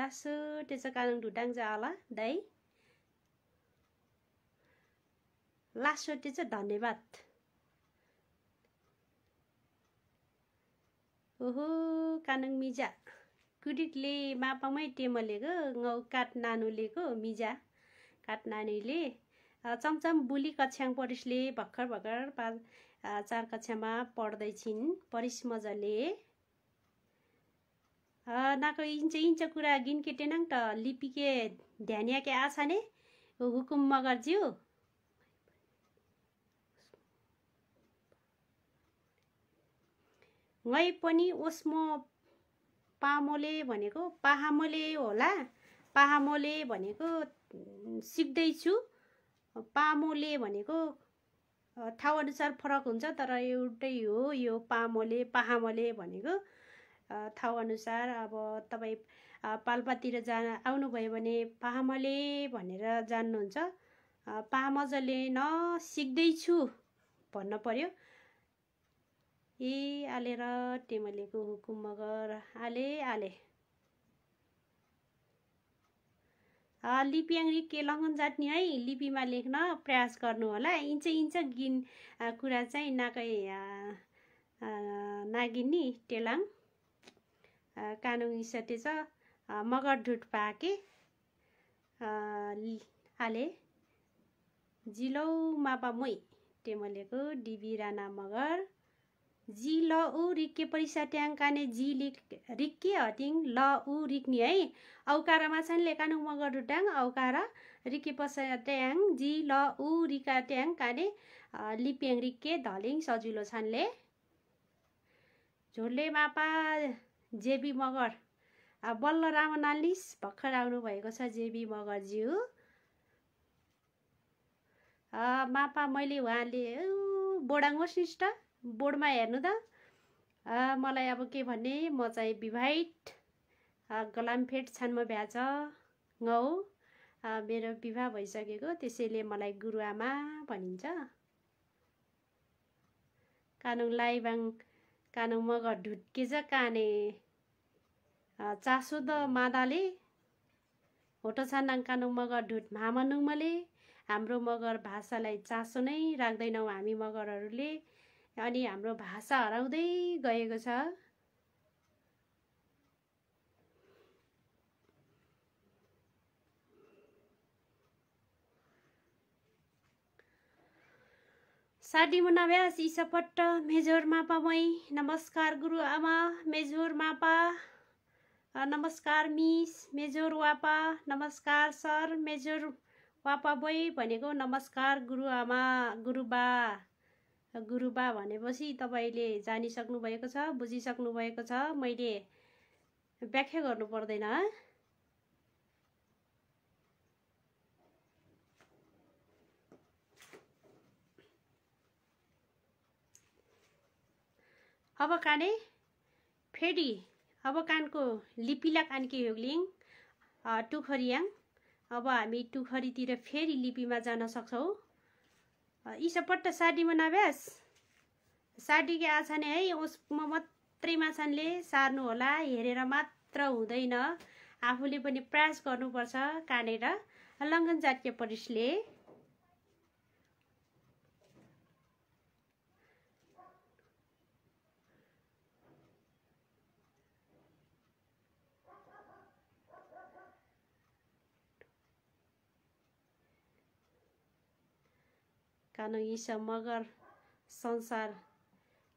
लासो टेच कानुङ ढुटाङ जा होला दाई लासो टेच धन्यवाद। ओहो कानुङ मिजा कुडिटले मापामै टेमलेको गौ काट नानुलेको मिजा काट नानीले चमचम बुली कक्षाङ परिसले भर्खर 4 कक्षामा पढ्दैछिन्। परिस मजाले नाको इंच कुरा गिनके टेनाङ त लिपिके ध्यानिया के आछा ने हुकुम मगरज्यू गै पनि ओस्मो पामोले भनेको पाहामोले होला। पाहामोले भनेको सिक्दैछु, पामोले भनेको ठाउँ अनुसार फरक हुन्छ तर एउटै हो। यो पामोले पाहामोले भनेको ठाउँ अनुसार अब तपाईँ पाल्पातिर आउनुभयो भने पाहामोले भनेर जान्नुहुन्छ। पामजले न सिक्दैछु भन्न पर्यो। ए आलेर टेमलेको हुकुम मगर आले लिपियाङ्री के लङ्गन जाट्ने है लिपिमा लेख्न प्रयास गर्नु होला। इंच गिन कुरा चाहिँ नाकै नागिनी टेलाङ कानुङ इसटे छ मगर ढुट पाके आले जिलौ मापा मै टेमलेको डिबी राणा मगर जी ल उ रिक्के परिसा ट्याङ काने जी रिक्के हटिङ ल उ रिक्ने है। औकारमा छन् लेकानु मगर ढुटाङ औकारा रिक्के पसा ट्याङ जी ल उ रिका ट्याङ काने लिप्याङ रिक्के धलिङ सजिलो छन्ले। झोले मापा जेबी मगर बल्ल रामनालिस भर्खर आउनु भएको छ जेबी मगरज्यू। मापा मैले उहाँले बोडाङ सिस्ट बोर्डमा हेर्नु त मलाई अब के भन्ने म चाहिँ विवाहित गलामफेट छानमा भ्याछ गौ मेरो विवाह भइसकेको त्यसैले मलाई गुरुआमा भनिन्छ। कानुङ लाइबाङ कानुङ मगर ढुट्के ज काने चासो द मादाले होटो छानाङ कानुङ मगर ढुट मामनुङमले हाम्रो मगर भाषालाई चासो नै राख्दैनौँ हामी मगरहरूले, अनि हाम्रो भाषा हराउँदै गएको छ। साडी मुनाव्यास ईसपट्ट मेजोर मापामै नमस्कार गुरुआमा मेजोर मापा, नमस्कार मिस मेजोर वापा, नमस्कार सर मेजोर वापा बोई भनेको नमस्कार गुरुआमा गुरुबा। गुरुबा भनेपछि तपाईँले जानिसक्नु भएको छ, बुझिसक्नु भएको छ, मैले व्याख्या गर्नु पर्दैन। अब काने फेरि अब कानको लिपिला कानकी होग्लिङ टुखरियाङ। अब हामी टुखरीतिर फेरि लिपिमा जान सक्छौँ। इसपट्ट साडी मनाव्यास साडी के आछाने है उसमा मात्रै माछानले सार्नु होला, हेरेर मात्र हुँदैन, आफूले पनि प्रयास गर्नुपर्छ। कानेर लङ्घन जातीय परिसले कानो इस मगर संसार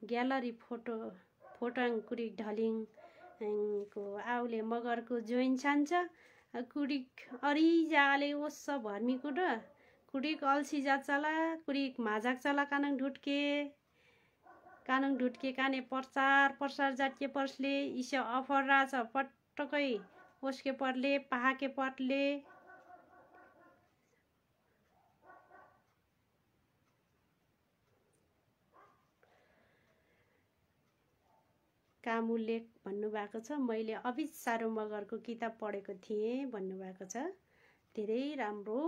ग्यालरी फोटोङ कुडिक ढलिङ को आउले मगरको जोइन छान्छ कुडिक अरिजाले ओस भर्मी कुड कुडिक अल्सी जा चला कुडिक माजाक चला कानङ ढुटके काने प्रचार जातीय पर्सले इस अफर राछ पटकै ओसके पर्ले पाहाके पर्ले कामुलेक भन्नुभएको छ। मैले अभिज सारो मगरको किताब पढेको थिएँ भन्नुभएको छ। धेरै राम्रो।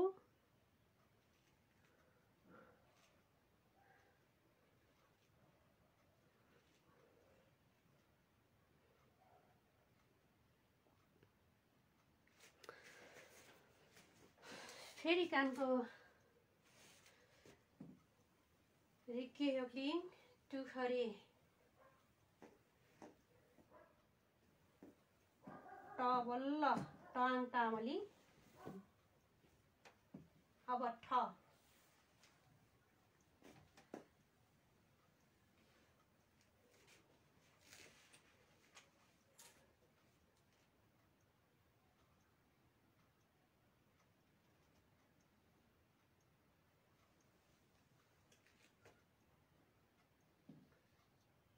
फेरि कानको रिक्के होक्लिङ टुखरी बल्ल टाङ तामली। अब ठ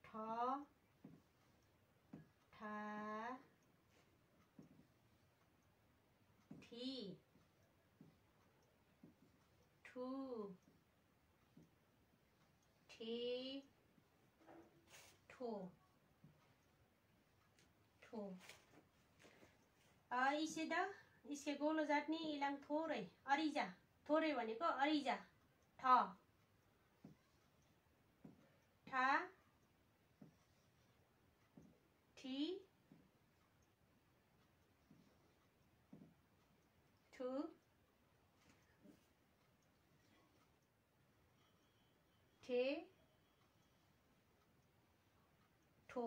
ठा ठी ठू ठे ठो ठो इसके गोलो जाट्ने इलाङ थोरै अरिजा थोरै भनेको अरिजा ठ ठा ठी ठू ठे ठो।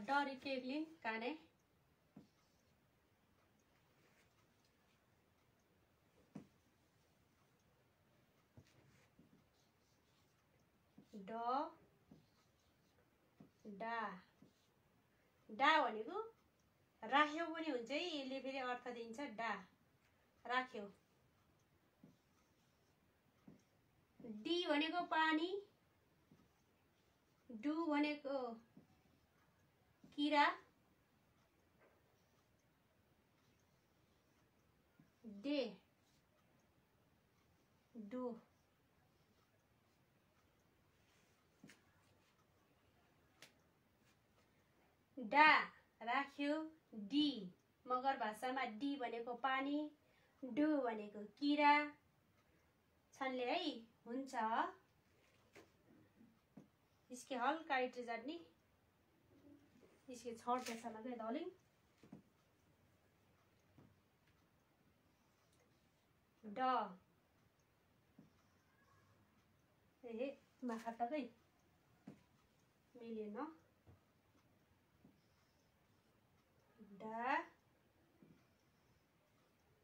डरी केग्ली काने ड डा डा भनेको राख्यो पनि हुन्छ है, यसले फेरि अर्थ दिन्छ डा राख्यो। डी भनेको पानी, डु भनेको किरा, डे डु डा राख्यो। डी मगर भाषामा डी भनेको पानी, डु भनेको किरा छन्ले है हुन्छ। इसके हल्का इटे जाट्ने इसके छोड्दै छ लगे दलिङ ड ए माखाटकै मिलेन डा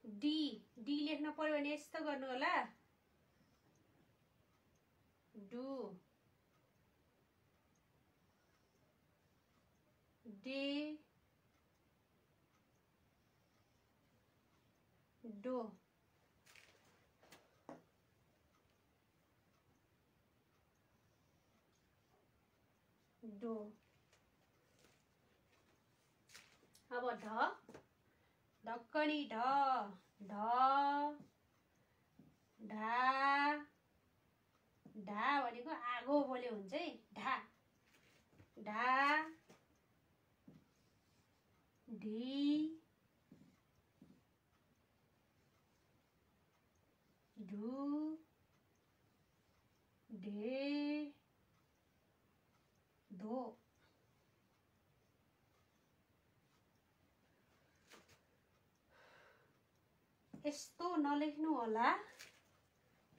डी डी लेख्न पर्यो भने यस्तो गर्नु होला डु डे डो डो अब ढ ढक्कनी ढ ढ ढा ढा भनेको आगो बोल्यो हुन्छ है ढा ढा ढी ढु ढे धो यस्तो नलेख्नु होला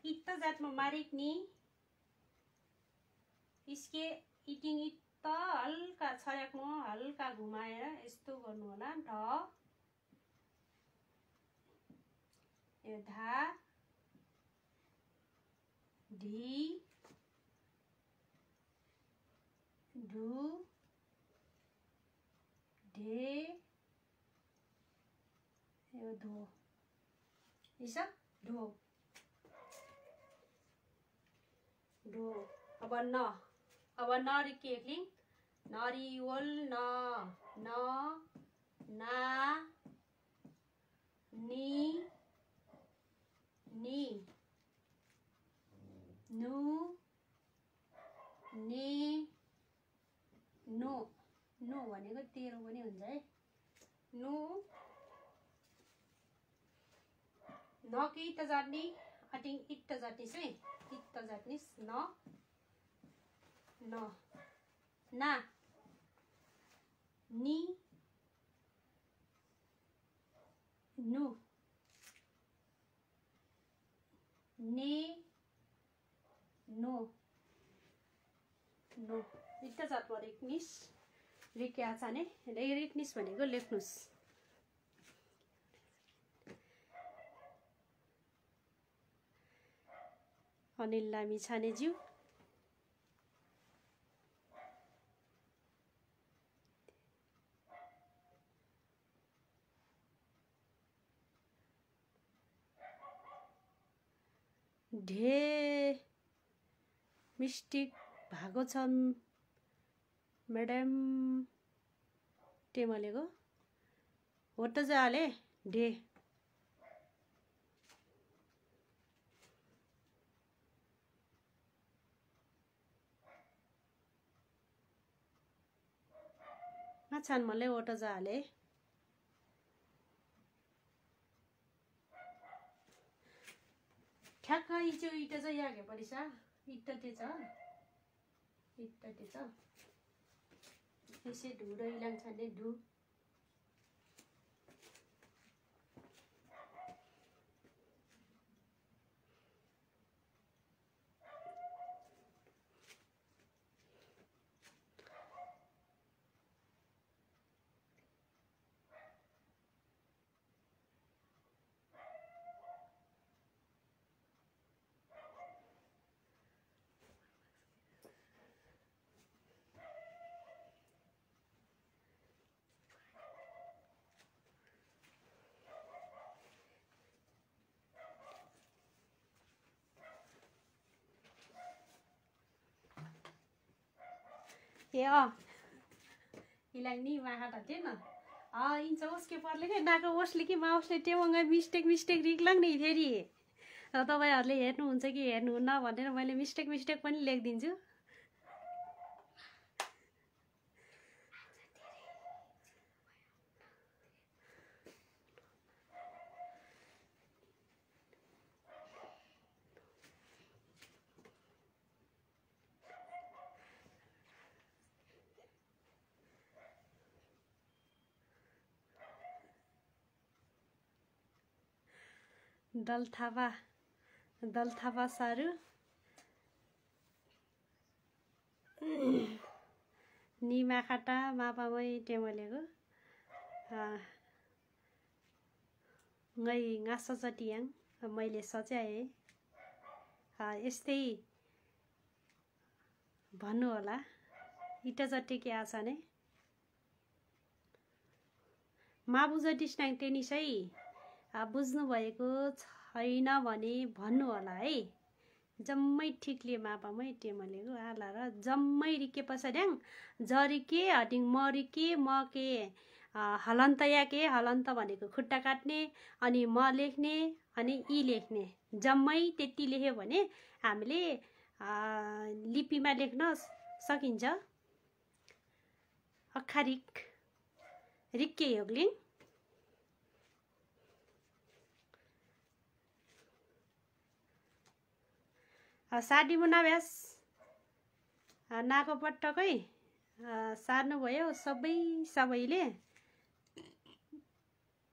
इत्त जातमा मारिक नि इसके इटिङ इत्त हल्का छयाकमा हल्का घुमाएर यस्तो गर्नु होला ढ यो धा ढी ढु ढे यो धो ढो ढो अब न रिकेली नरिवल न ना नी नी नु ने नो नो भनेको तेरो पनि हुन्छ है नु न कि इत्त जाट्नी अटिङ इत्त जाट्निस् है इत्त जाट्निस् न ना नि नु ने नो नो इत्त जातमा रेक्निस रेके आछाने रेक्निस भनेको लेख्नुस् अनिल लामी छानेज्यू ढे मिस्टेक भएको छ म्याडम टेमलेको हो त जाले ढे छान मले ओटो जाले ठ्याक्क इचो इट चाहिँ यागे परिसा इट्ट टेछ यसै ढुडो इलाङ छाने ढु ए इलाङ नि माखा त थिएन इंच उसके पर्ले के नाको ओस्ले कि माउसले टेवङ्गा मिस्टेक रिक्लाङ नि फेरि तपाईँहरूले हेर्नुहुन्छ कि हेर्नुहुन्न भनेर मैले मिस्टेक पनि लेखिदिन्छु दलथापा सारू निमा खाटा मापामै टेमलेको ngै ngasa चटियाङ मैले सच्याए यस्तै भन्नु होला इटा जट्टेकी आछाने माबुजटिस्नाङ टेनिसै बुझ्नु भएको छैन भने भन्नु होला है जम्मै ठिकले मापामै टेमलेको आला र जम्मै रिके पछाड्याङ जरिके हटिङ मरिके मके हलन्तया के हलन्त भनेको खुट्टा काट्ने अनि म लेख्ने अनि ई लेख्ने जम्मै त्यति लेख्यो भने हामीले लिपिमा लेख्न सकिन्छ अक्षरिक रिक्के योगलिङ साडी मुनाभ्यास नाको पटकै सार्नुभयो सबैले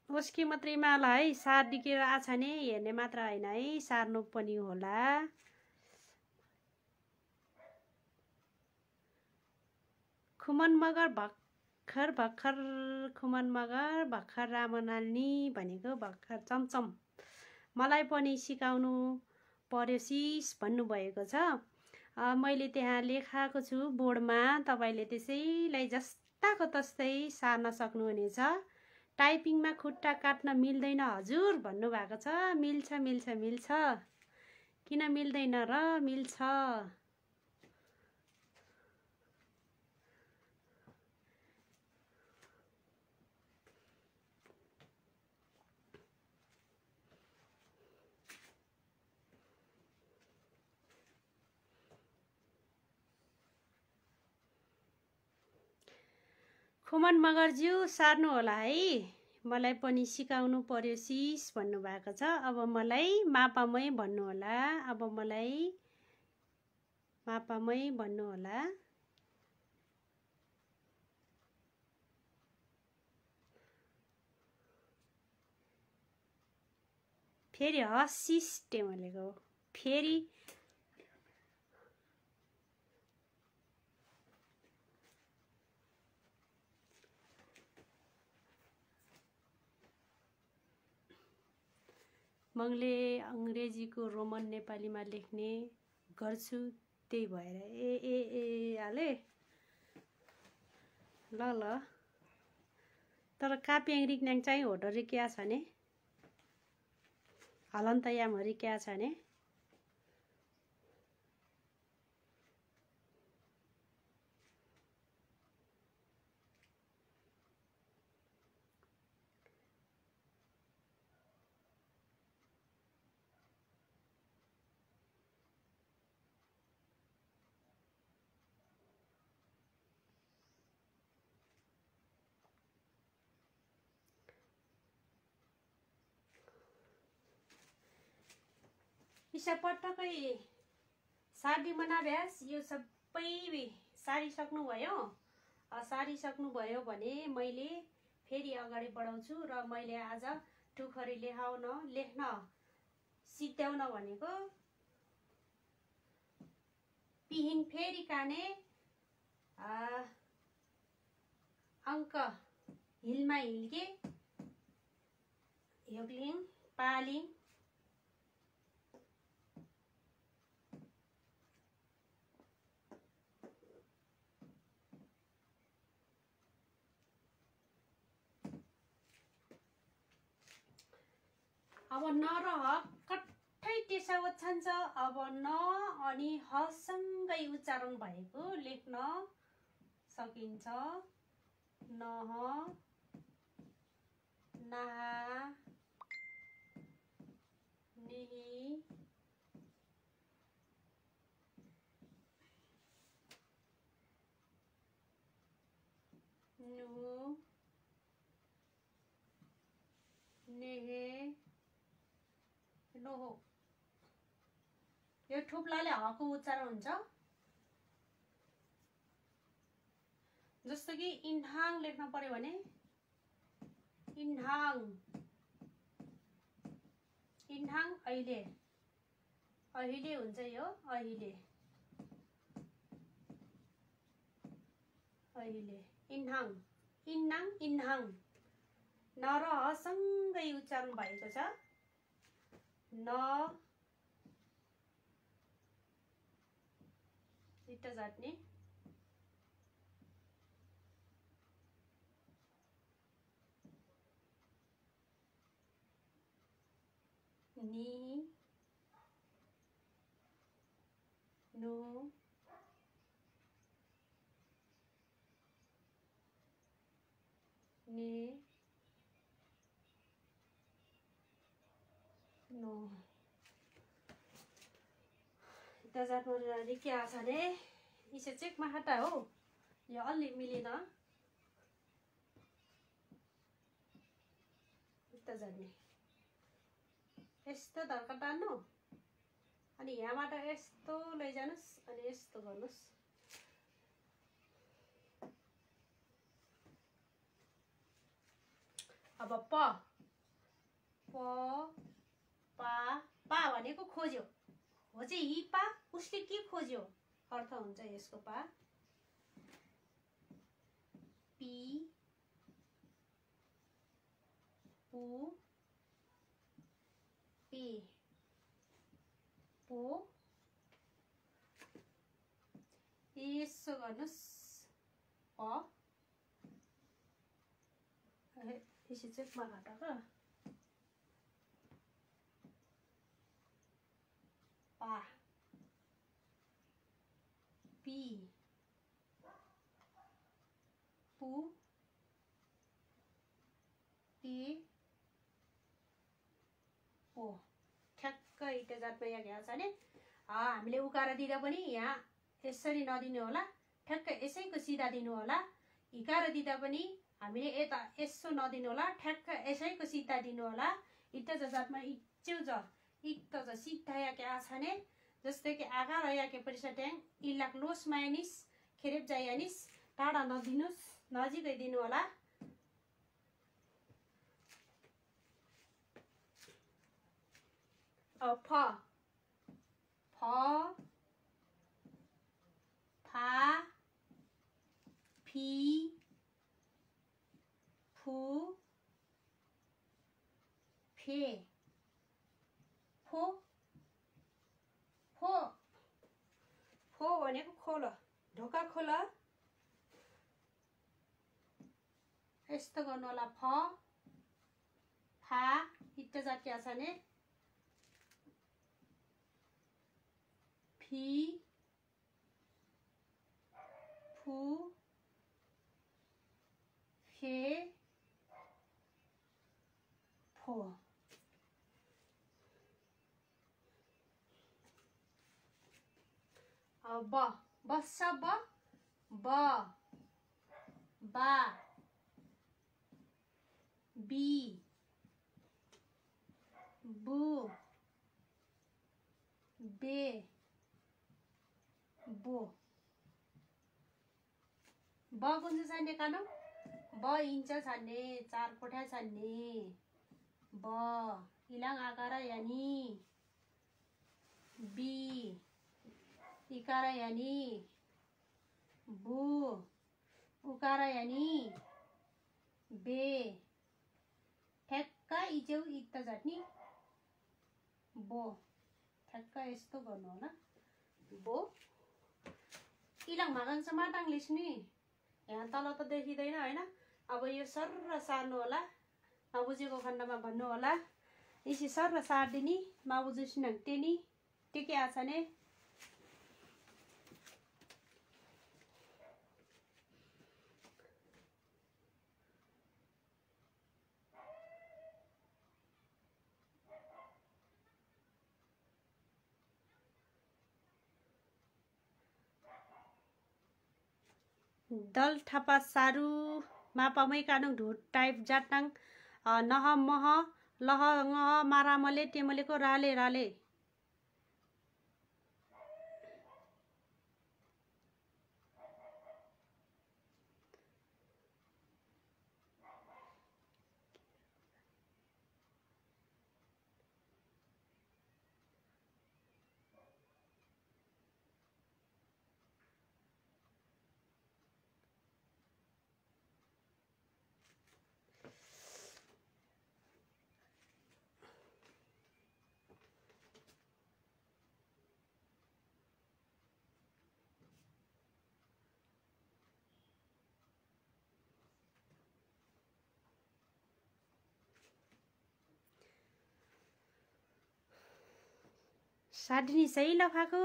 उसकी मात्रै माला है सार्दिकेर आछाने हेर्ने मात्र होइन है सार्नु पनि होला खुमन मगर भर्खर खुमन मगर भर्खर रामनाल्नी भनेको भर्खर चमचम मलाई पनि सिकाउनु पर्यो सिस भन्नुभएको छ मैले त्यहाँ लेखाएको छु बोर्डमा तपाईले त्यसैलाई जस्ताको तस्तै सार्न सक्नुहुनेछ टाइपिङमा खुट्टा काट्न मिल्दैन हजुर भन्नुभएको छ मिल्छ किन मिल्दैन र मिल्छ खुमन मगरज्यू सार्नु होला है मलाई पनि सिकाउनु पर्यो सिस भन्नुभएको छ अब मलाई मापामै भन्नु होला फेरि हसिस टेमलेको फेरि मङले अङ्ग्रेजीको रोमन नेपालीमा लेख्ने गर्छु त्यही भएर ए हाले ल तर काप्याङ रिक्न्याङ चाहिँ होटल क्या छ ने हलन्तयामहरि क्या छ ने पटक्कै साडी मनाभ्यास यो सबै सारिसक्नुभयो भने मैले फेरि अगाडि बढाउँछु र मैले आज टुखरी लेख्न सिद्ध्याउन भनेको पिहिन फेरि काने अङ्क हिलमा हिलके योगलिङ पालिङ अब न र ह कट्ठै टेसा ओछ्यान छ अब न अनि हसँगै उच्चारण भएको लेख्न सकिन्छ नह नाहा निही नुहु नेहे नोहो यो ठुप्लाले हको उच्चारण हुन्छ जस्तो कि इन्हाङ लेख्न पर्यो भने इन्हाङ इन्हाङ अहिले अहिले हुन्छ यो अहिले अहिले इन्हाङ इन्नाङ इन्हाङ न र ह सँगै उच्चारण भएको छ न इट जाट्ने नि नु ने नो इट जाट्नु रिके आछाने इसे चेक माहाटा हो यो अलि मिलेन इट जाट्ने यस्तो धर्का टान्नु अनि यहाँबाट यस्तो लैजानुस् अनि यस्तो गर्नुस् अब प प पा पा भनेको खोज्यो हो चाहिँ हि पा उसले के खोज्यो अर्थ हुन्छ यसको पा पी पु पे पो यसो गर्नुस् प यसो चेकमा घटाएको पा पी पु पे पो ठ्याक्कै इटे जातमा यहाँ घ्या छ नि हामीले उकारा दिँदा पनि यहाँ यसरी नदिनु होला ठ्याक्कै यसैको सिधा दिनु होला हिकारा दिँदा पनि हामीले यता यसो नदिनु होला ठ्याक्कै यसैको सिधा दिनु होला इट जातमा इच्चौ ज इट ज सिधा या क्या छ ने जस्तै कि आकार या के परिसा ट्याङ इलाक लोस मायनिस खेरेप जायानिस टाढा नदिनुस् नजिकै दिनु होला फ फ फा फी फु फे फो फो फो भनेको खोल ढोका खोल यस्तो गर्नु होला फ फा इट जाट्या छ ने फी फु फे फो ब बस्छ ब ब बा बी बु बे बो ब कुन चाहिँ छान्ने कानो ब इन्च छान्ने चार कोठा छान्ने ब इलाङ आकार यानी बी इकार यानी बु उकार यानी बे ठ्याक्क इजेउ इत्त जाट्ने बो ठ्याक्क यस्तो गर्नु होला बो इलाङ मागाङ माटाङ लिस्ने यहाँ तल त देखिँदैन हैन अब यो सर र सार्नु होला नबुझेको खण्डमा भन्नु होला यसरी सर र सार्दिनी नबुझिसिन टेनी टेके आछ ने दल थापा सारू मापामै कानुङ ढोट टाइप जाटाङ नह मह लह ngह मारामले टेमलेको राले राले साडिनी सही लफाको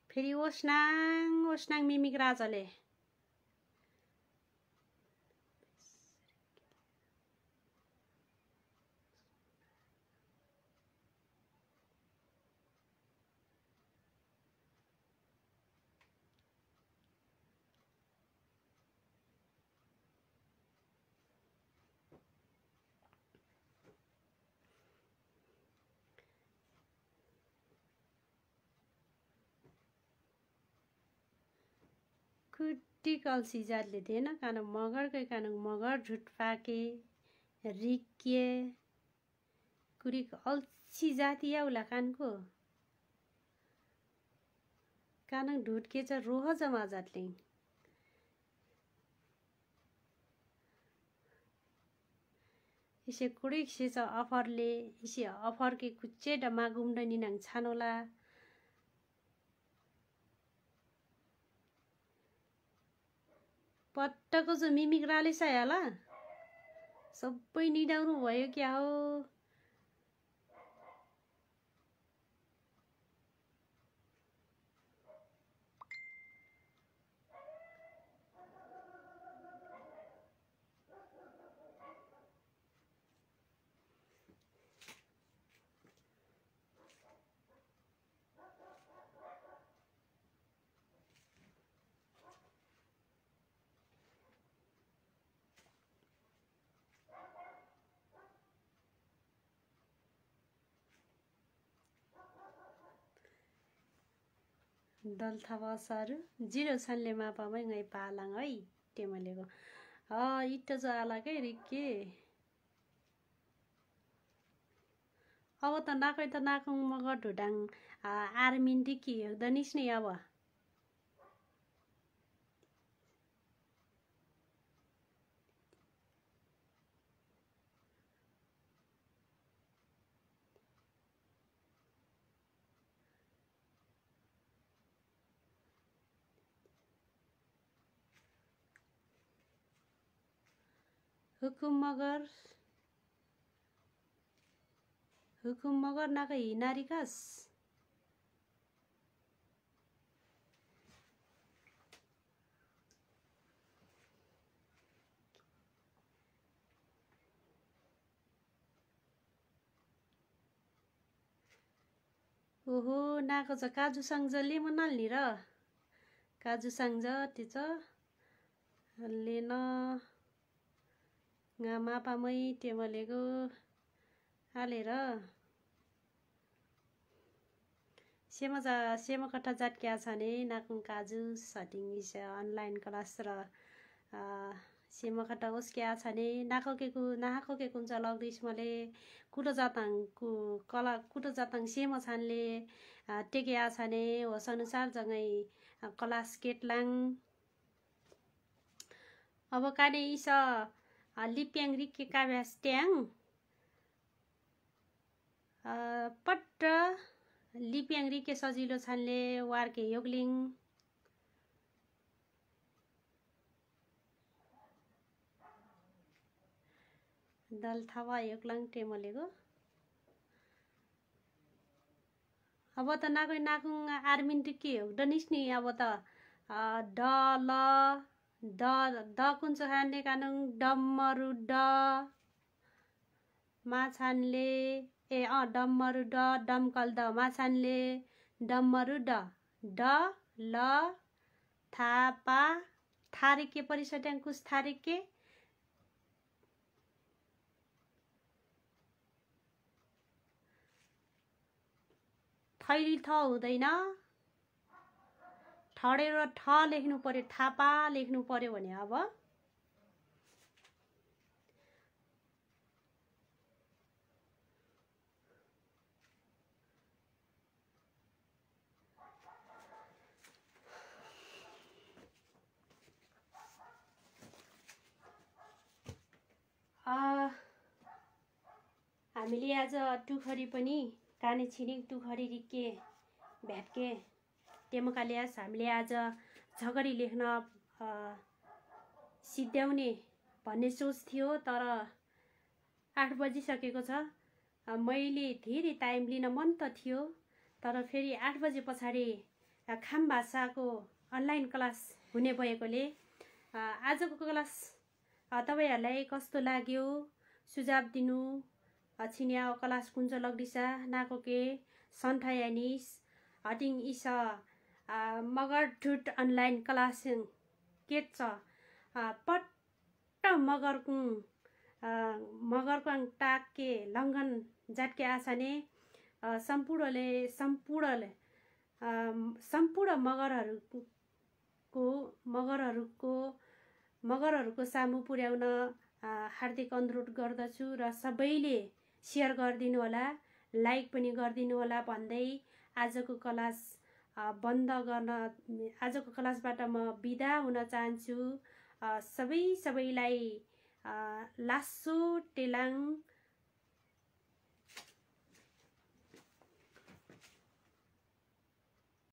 फेरि ओस्नाङ मिमिक राजाले कुटी कल्सी जातले थिएन कानु मगरकै कानु मगर झुट पाके रिके कुरी अल्छी जाति उला कानको कानु ढुटके छ रोह जमा जातले इसे कुड़ी से अफरले इसे अफर के कुच्चे डमा गुम्डनी नङ छानोला पट्टको जो मिमिक राले सायाला सबै निडाउनु भयो क्या हो दल थावा सारु जिरो छनले मापामै ngै पालाङ है टेमलेको इट्ट जालाकै रिक्के अब त नाकै त नाकङ मगर ढुडाङ आर्मिन डिकी दनिस नि अब हुकुम मगर नाकै हिनारिकास ओहो नाको छ काजु सांजले मनाल नि र काजु सांज तिच लेन nga मापामै टेमलेको हालेर सेम कट्टा जात क्या छ ने नाकुङ काजु सटिङ अनलाइन क्लास र सेम कट्टा ओस क्या छ ने नाको के कुन्छ लग्दिस मले कुटो जाताङ सेम छानले टेके आ छ ने होस अनुसार जङै क्लास केटलाङ अब काने इस लिप्याङ रिक्के काव्यास ट्याङ पट्ट लिप्याङ रिक्के सजिलो छानले वार्के योगलिङ दल थावा योगलाङ टेमलेको अब त नाकुङ आर्मिन रिक्के हो डनिस नि अब त द कुन छ खाने कानुङ डम्मरु ड माछानले डम्मरु ड डमकल द माछानले डम्मरु ड ल थापा थारिके परिसट्याङ कुछ थारिके थैली थ हुँदैन ठडेर ठ लेख्नु पर्यो थापा लेख्नु पर्यो भने अब हामीले आज टुखरी पनि काने छिरिङ टुखरी रिक्के भ्याटके टेमकालियास हामीले आज झगडी लेख्न सिद्ध्याउने भन्ने सोच थियो। तर 8 बजिसकेको छ। मैले धेरै टाइम लिन मन त थियो, तर फेरि 8 बजे पछाडि खाम भाषाको अनलाइन क्लास हुने भएकोले आजको क्लास तपाईहरुलाई कस्तो लाग्यो सुझाव दिनु। छिन्या क्लास कुञ्ज लग्दिसा नाकोके सन्थायानिस हटिङ इस मगर ठुट अनलाइन क्लास केच पट्ट मगरको टाके लङ्घन जाटके आसाने सम्पूर्ण मगरहरूको सामु पुर्याउन हार्दिक अनुरोध गर्दछु र सबैले शेयर गरिदिनु होला, लाइक पनि गरिदिनु होला भन्दै आजको क्लासबाट म बिदा हुन चाहन्छु। सबैलाई लासो टेलाङ